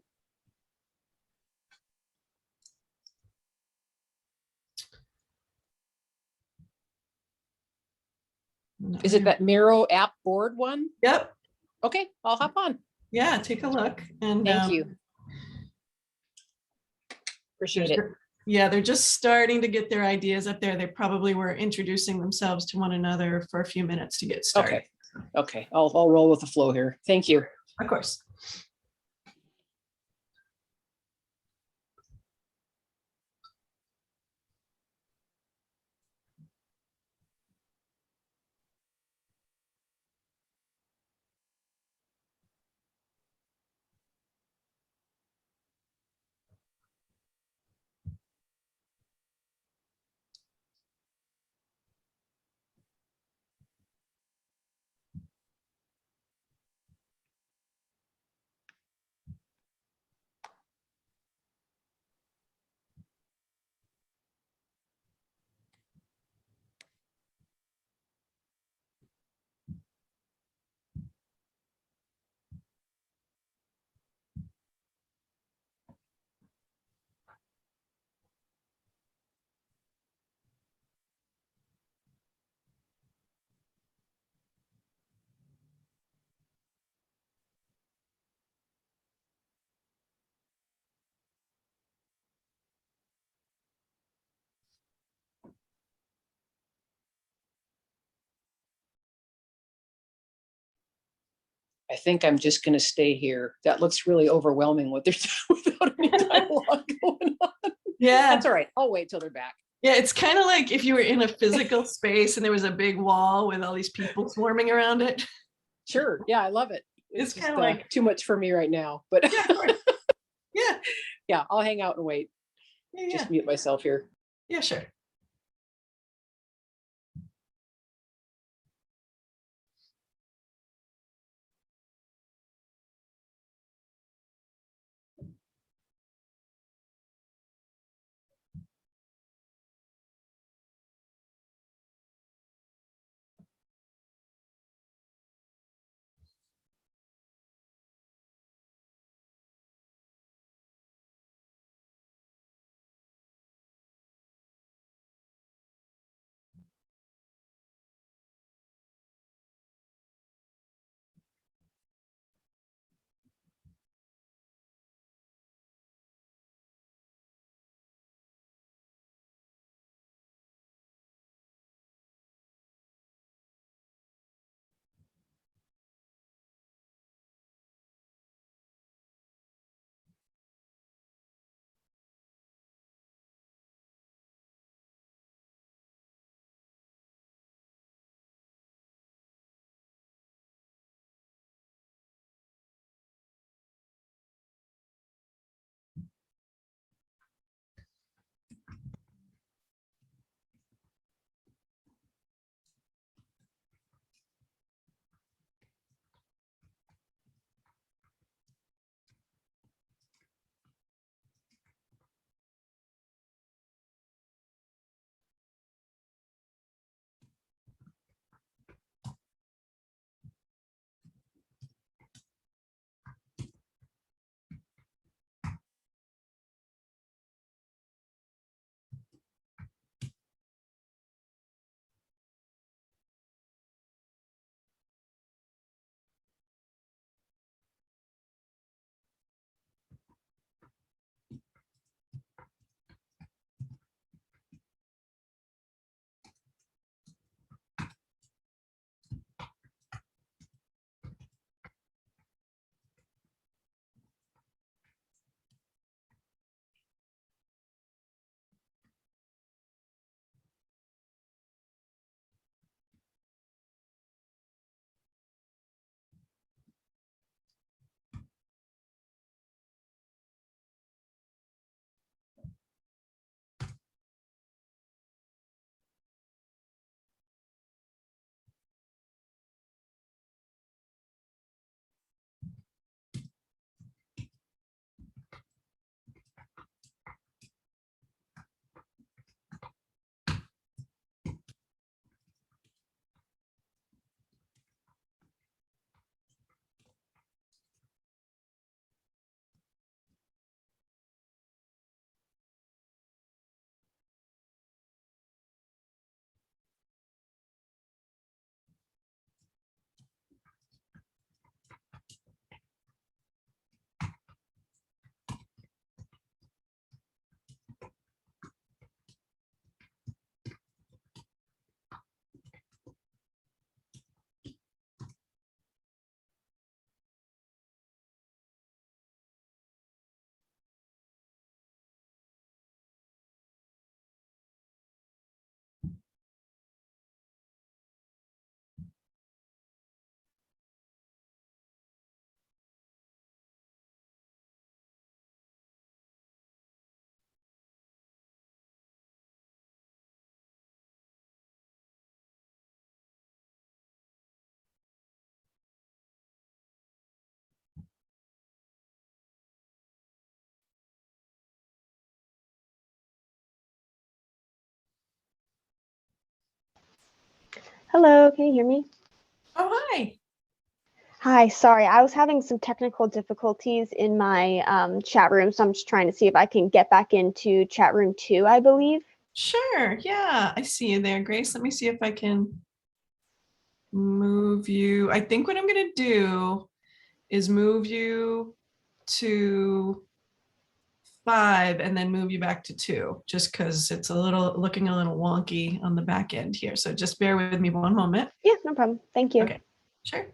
is it that Miro app board one? Yep. Okay, I'll hop on. Yeah, take a look. And Thank you. Appreciate it. yeah, they're just starting to get their ideas up there. They probably were introducing themselves to one another for a few minutes to get started. Okay. Okay, I'll roll with the flow here. Thank you. Of course. I think I'm just going to stay here. That looks really overwhelming what they're doing without any dialogue going on. Yeah. That's all right. I'll wait till they're back. Yeah, it's kind of like if you were in a physical space and there was a big wall with all these people swarming around it. Sure. Yeah, I love it. It's just, kind of like too much for me right now, but yeah, of course. Yeah. yeah, I'll hang out and wait. Yeah, Just mute myself here. yeah, sure. Hello, can you hear me? Oh, hi. Hi, sorry, I was having some technical difficulties in my chat room, so I'm just trying to see if I can get back into chat room 2, I believe. Sure. Yeah, I see you there, Grace. Let me see if I can move you. I think what I'm going to do is move you to 5 and then move you back to 2, just because it's looking a little wonky on the back end here. So just bear with me one moment. Yeah, no problem. Thank you. Okay, sure.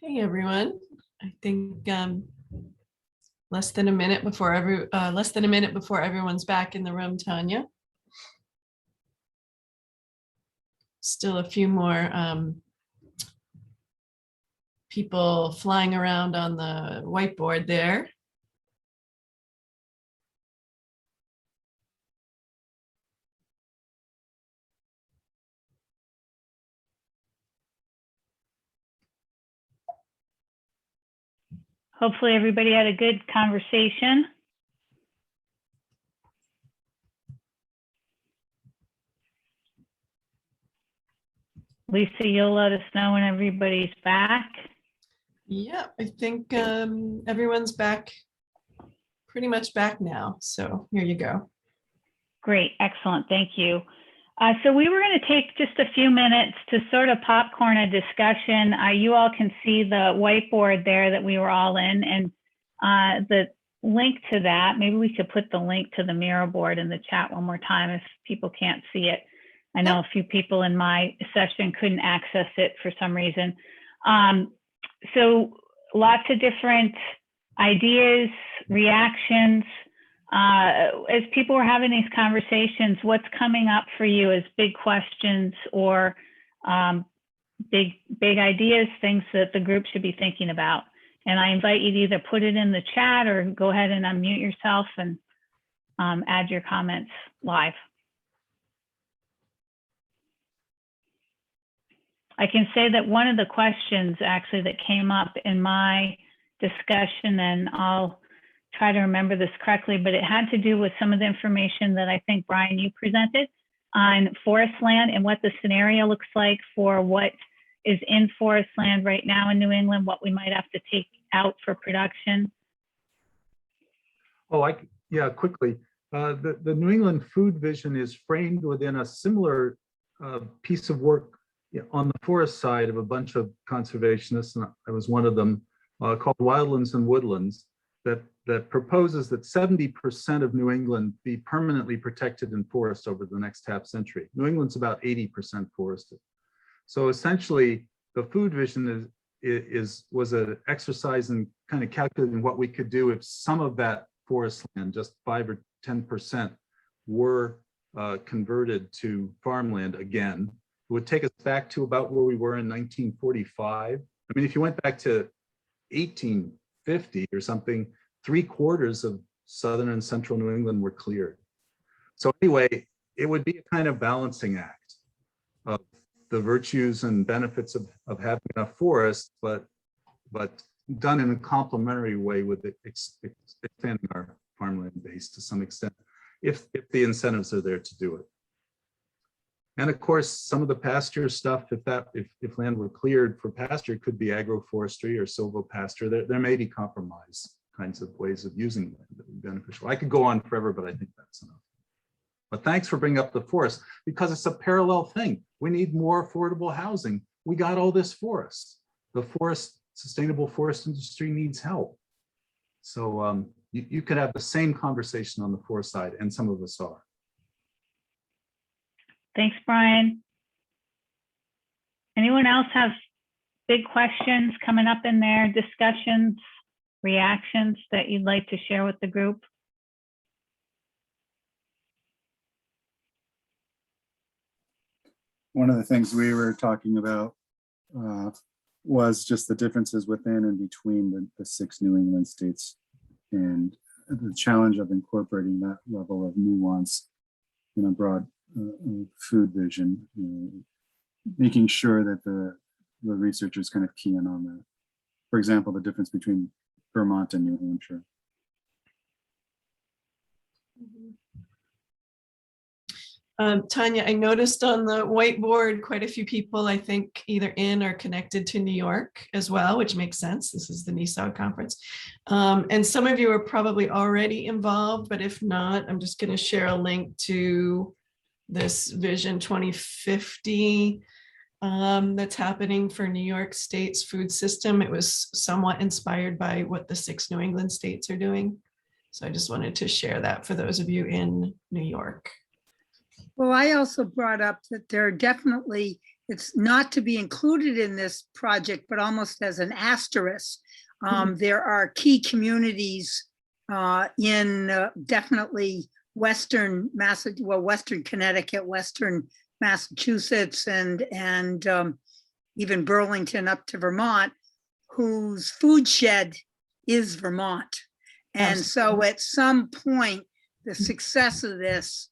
Hey, everyone. I think less than a minute before everyone's back in the room, Tanya. Still a few more people flying around on the whiteboard there. Hopefully everybody had a good conversation. Lisa, you'll let us know when everybody's back. Yeah, I think everyone's back, pretty much back now. So here you go. Great, excellent, thank you. So we were going to take just a few minutes to sort of popcorn a discussion. You all can see the whiteboard there that we were all in, and the link to that, maybe we could put the link to the mirror board in the chat one more time if people can't see it. I know a few people in my session couldn't access it for some reason. So lots of different ideas, reactions. As people were having these conversations, what's coming up for you as big questions or big ideas, things that the group should be thinking about? And I invite you to either put it in the chat or go ahead and unmute yourself and add your comments live. I can say that one of the questions actually that came up in my discussion, and I'll try to remember this correctly, but it had to do with some of the information that I think, Brian, you presented on forest land and what the scenario looks like for what is in forest land right now in New England, what we might have to take out for production. Oh, yeah, quickly. The New England Food Vision is framed within a similar piece of work on the forest side of a bunch of conservationists, and I was one of them, called Wildlands and Woodlands, that proposes that 70% of New England be permanently protected in forest over the next half century. New England's about 80% forested. So essentially, the food vision was an exercise in kind of calculating what we could do if some of that forest land, just 5 or 10%, were converted to farmland again. It would take us back to about where we were in 1945. I mean, if you went back to 1850 or something, 3/4 of southern and central New England were cleared. So anyway, it would be a kind of balancing act of the virtues and benefits of having enough forest, but done in a complementary way with expanding our farmland base to some extent, if the incentives are there to do it. And of course, some of the pasture stuff, if land were cleared for pasture, could be agroforestry or silvopasture. There may be compromise kinds of ways of using land that would be beneficial. I could go on forever, but I think that's enough. But thanks for bringing up the forest, because it's a parallel thing. We need more affordable housing. We got all this forest. The sustainable forest industry needs help. So you could have the same conversation on the forest side, and some of us are. Thanks, Brian. Anyone else have big questions coming up in their discussions, reactions that you'd like to share with the group? One of the things we were talking about was just the differences within and between the 6 New England states, and the challenge of incorporating that level of nuance in a broad food vision, making sure that the researchers kind of key in on that. For example, the difference between Vermont and New Hampshire. Tanya, I noticed on the whiteboard quite a few people, I think, either in or connected to New York as well, which makes sense. This is the NESOG conference. And some of you are probably already involved, but if not, I'm just going to share a link to this Vision 2050 that's happening for New York State's food system. It was somewhat inspired by what the 6 New England states are doing. So I just wanted to share that for those of you in New York. Well, I also brought up that there are definitely it's not to be included in this project, but almost as an asterisk. There are key communities in definitely Western Connecticut, Western Massachusetts, and even Burlington up to Vermont, whose food shed is Vermont. And so at some point, the success of this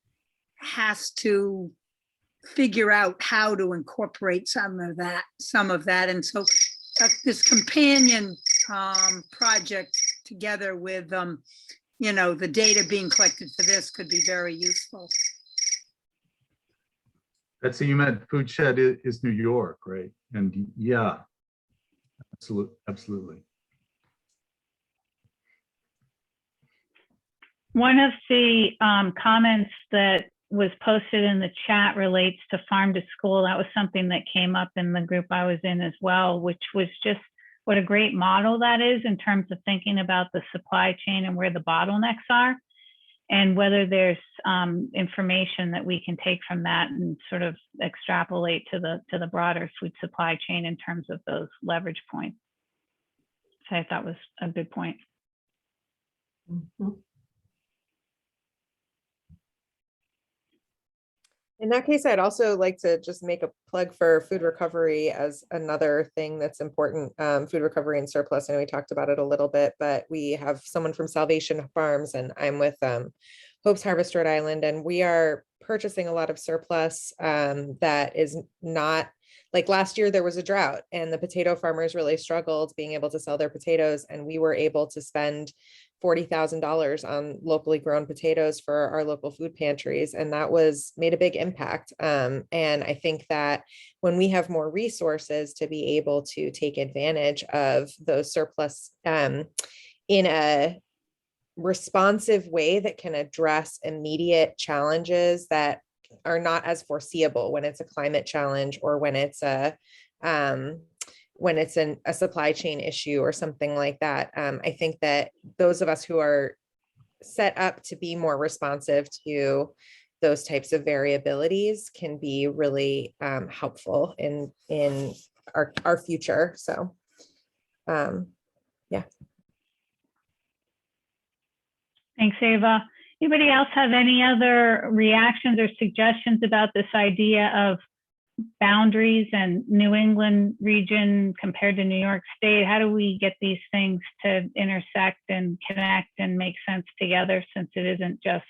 has to figure out how to incorporate some of that. And so this companion project together with, the data being collected for this could be very useful. Betsy, you meant food shed is New York, right? And yeah, absolutely. One of the comments that was posted in the chat relates to farm to school. That was something that came up in the group I was in as well, which was just what a great model that is in terms of thinking about the supply chain and where the bottlenecks are, and whether there's information that we can take from that and sort of extrapolate to the broader food supply chain in terms of those leverage points. So I thought was a good point. Mhm. In that case, I'd also like to just make a plug for food recovery as another thing that's important. Food recovery and surplus. I know we talked about it a little bit, but we have someone from Salvation Farms, and I'm with Hope's Harvest Rhode Island, and we are purchasing a lot of surplus that is not, like last year there was a drought and the potato farmers really struggled being able to sell their potatoes, and we were able to spend $40,000 on locally grown potatoes for our local food pantries. And that made a big impact. And I think that when we have more resources to be able to take advantage of those surplus in a responsive way that can address immediate challenges that are not as foreseeable when it's a climate challenge or when it's a supply chain issue or something like that. I think that those of us who are set up to be more responsive to those types of variabilities can be really helpful in our future. So, yeah. Thanks, Ava. Anybody else have any other reactions or suggestions about this idea of boundaries and New England region compared to New York State? How do we get these things to intersect and connect and make sense together, since it isn't just,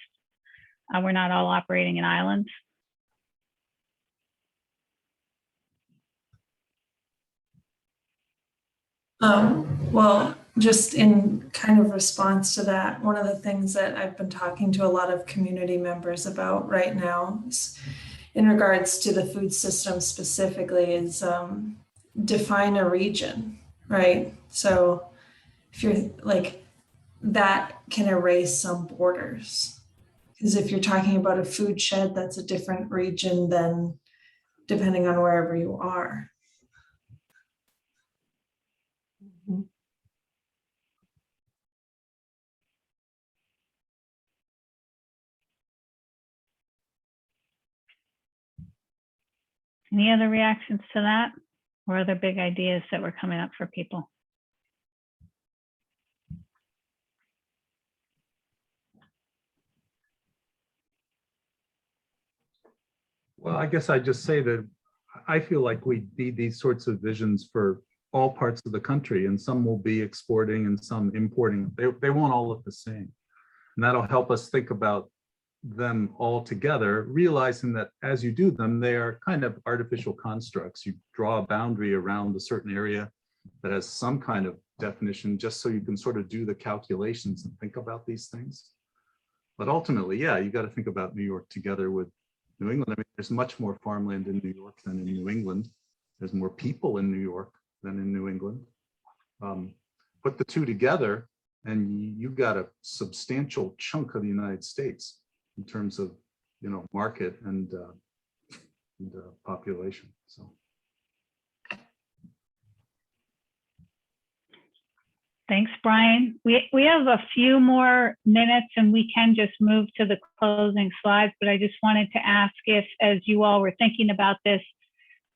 we're not all operating in islands? Well, just in kind of response to that, one of the things that I've been talking to a lot of community members about right now is, in regards to the food system specifically, is define a region, right? So if you're like, that can erase some borders. Because if you're talking about a food shed, that's a different region than depending on wherever you are. Mhm. Any other reactions to that, or other big ideas that were coming up for people? Well, I guess I'd just say that I feel like we need these sorts of visions for all parts of the country, and some will be exporting and some importing. They won't all look the same. And that'll help us think about them all together, realizing that as you do them, they are kind of artificial constructs. You draw a boundary around a certain area that has some kind of definition, just so you can sort of do the calculations and think about these things. But ultimately, yeah, you got to think about New York together with New England. I mean, there's much more farmland in New York than in New England. There's more people in New York than in New England. Put the two together, and you've got a substantial chunk of the United States in terms of, market and population. So. Thanks, Brian. We have a few more minutes and we can just move to the closing slides, but I just wanted to ask if, as you all were thinking about this,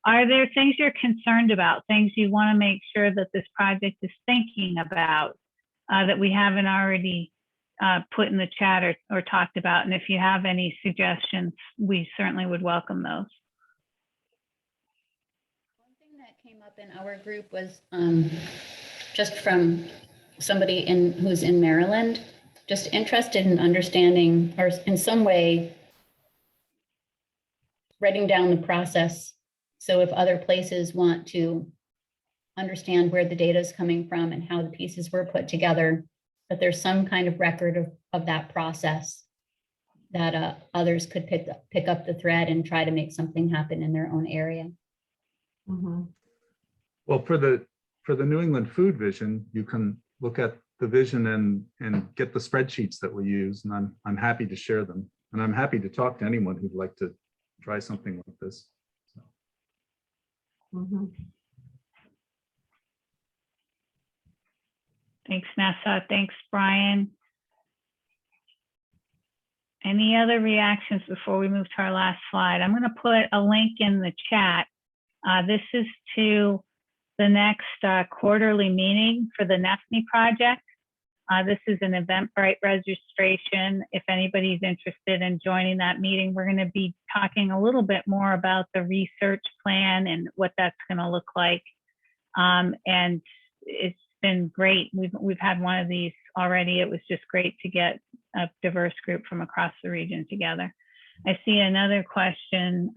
are there things you're concerned about, things you want to make sure that this project is thinking about that we haven't already put in the chat or talked about? And if you have any suggestions, we certainly would welcome those. One thing that came up in our group was just from somebody who's in Maryland, just interested in understanding or in some way writing down the process. So if other places want to understand where the data is coming from and how the pieces were put together, that there's some kind of record of that process that others could pick up the thread and try to make something happen in their own area. Mm-hmm. Well, for the New England Food Vision, you can look at the vision and get the spreadsheets that we use, and I'm happy to share them. And I'm happy to talk to anyone who'd like to try something like this. So. Mm-hmm. Thanks, Nessa. Thanks, Brian. Any other reactions before we move to our last slide? I'm going to put a link in the chat. This is to the next quarterly meeting for the NEFNI project. This is an Eventbrite registration. If anybody's interested in joining that meeting, we're going to be talking a little bit more about the research plan and what that's going to look like. And it's been great. We've had one of these already. It was just great to get a diverse group from across the region together. I see another question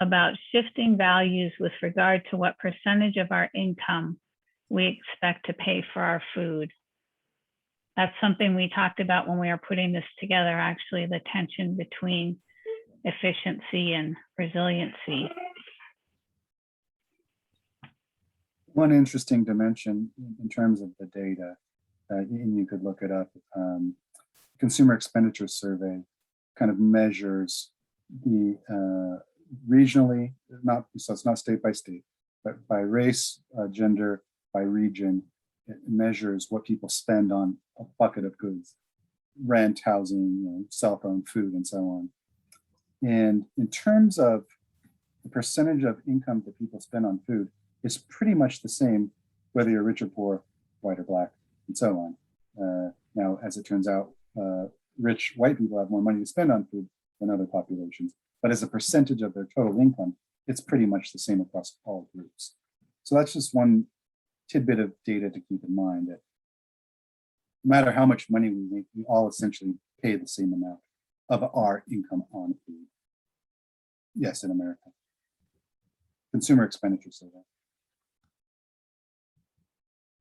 about shifting values with regard to what percentage of our income we expect to pay for our food. That's something we talked about when we were putting this together, actually, the tension between efficiency and resiliency. One interesting dimension in terms of the data, and you could look it up, Consumer Expenditure Survey kind of measures the regionally, so it's not state by state, but by race, gender, by region. It measures what people spend on a bucket of goods: rent, housing, cell phone, food, and so on. And in terms of the percentage of income that people spend on food, it's pretty much the same, whether you're rich or poor, white or black, and so on. Now, as it turns out, rich white people have more money to spend on food than other populations. But as a percentage of their total income, it's pretty much the same across all groups. So that's just one tidbit of data to keep in mind, that no matter how much money we make, we all essentially pay the same amount of our income on food. Yes, in America. Consumer Expenditure Survey.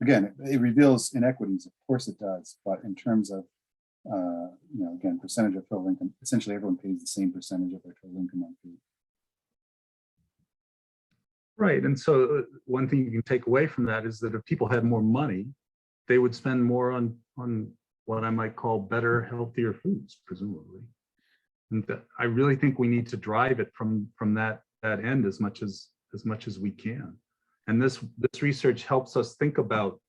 Again, it reveals inequities, of course it does, but in terms of, again, percentage of total income, essentially everyone pays the same percentage of their total income on food. Right, and so one thing you can take away from that is that if people had more money, they would spend more on what I might call better, healthier foods, presumably. And I really think we need to drive it from that end as much as we can. And this research helps us think about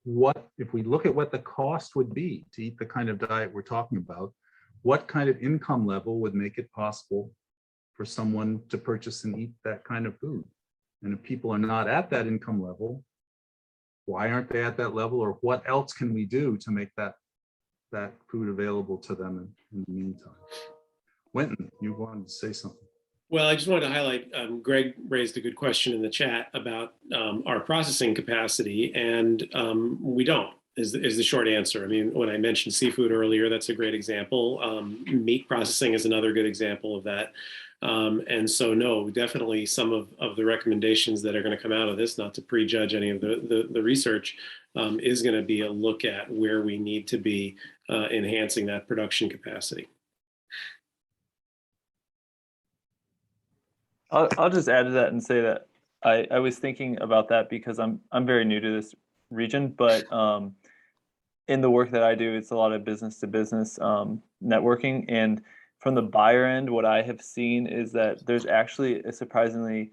what, if we look at what the cost would be to eat the kind of diet we're talking about, what kind of income level would make it possible for someone to purchase and eat that kind of food. And if people are not at that income level, why aren't they at that level, or what else can we do to make that food available to them in the meantime? Wynton, you wanted to say something. Well, I just wanted to highlight, Greg raised a good question in the chat about our processing capacity, and we don't, is the short answer. I mean, when I mentioned seafood earlier, that's a great example. Meat processing is another good example of that. And so, no, definitely some of the recommendations that are going to come out of this, not to prejudge any of the research, is going to be a look at where we need to be enhancing that production capacity. I'll just add to that and say that I was thinking about that because I'm very new to this region, but in the work that I do, it's a lot of business to business networking. And from the buyer end, what I have seen is that there's actually surprising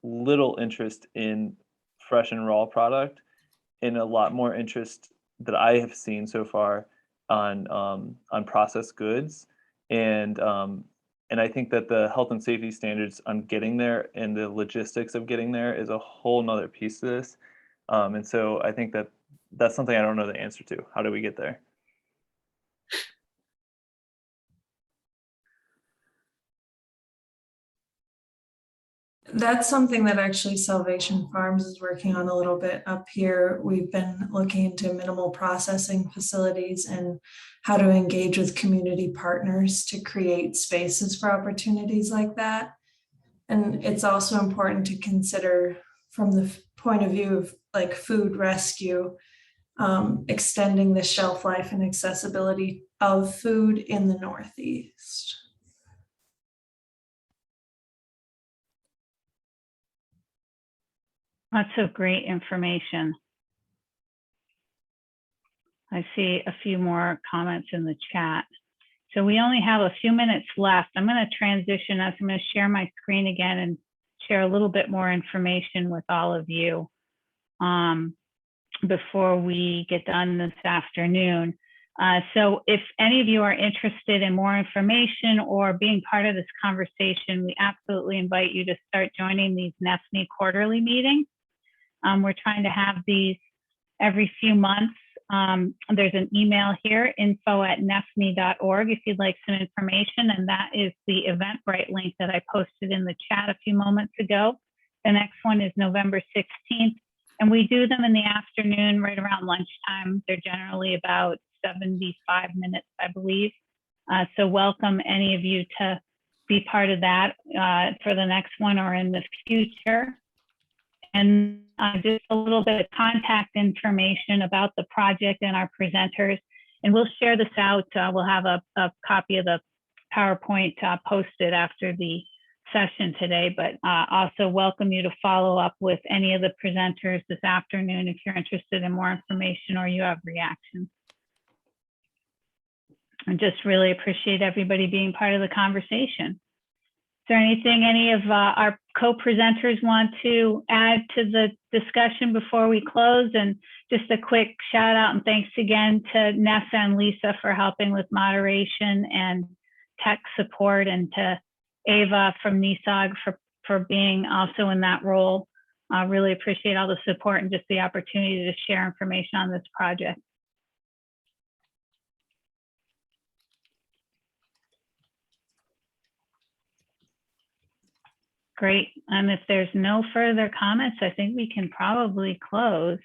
little interest in fresh and raw product, and a lot more interest that I have seen so far on processed goods. And And I think that the health and safety standards on getting there and the logistics of getting there is a whole nother piece to this. And so I think that that's something I don't know the answer to. How do we get there? That's something that actually Salvation Farms is working on a little bit up here. We've been looking into minimal processing facilities and how to engage with community partners to create spaces for opportunities like that. And it's also important to consider from the point of view of like food rescue, extending the shelf life and accessibility of food in the Northeast. Lots of great information. I see a few more comments in the chat. So we only have a few minutes left. I'm going to transition us. I'm going to share my screen again and share a little bit more information with all of you before we get done this afternoon. So if any of you are interested in more information or being part of this conversation, we absolutely invite you to start joining these NEFNI quarterly meetings. We're trying to have these every few months. There's an email here, info@nefni.org, if you'd like some information, and that is the Eventbrite link that I posted in the chat a few moments ago. The next one is November 16th, and we do them in the afternoon right around lunchtime. They're generally about 75 minutes, I believe. So welcome any of you to be part of that for the next one or in the future. And just a little bit of contact information about the project and our presenters. And we'll share this out. We'll have a copy of the PowerPoint posted after the session today, but also welcome you to follow up with any of the presenters this afternoon if you're interested in more information or you have reactions. I just really appreciate everybody being part of the conversation. Is there anything any of our co-presenters want to add to the discussion before we close? And just a quick shout out and thanks again to Nessa and Lisa for helping with moderation and tech support, and to Ava from NESOG for being also in that role. I really appreciate all the support and just the opportunity to share information on this project. Great. And if there's no further comments, I think we can probably close.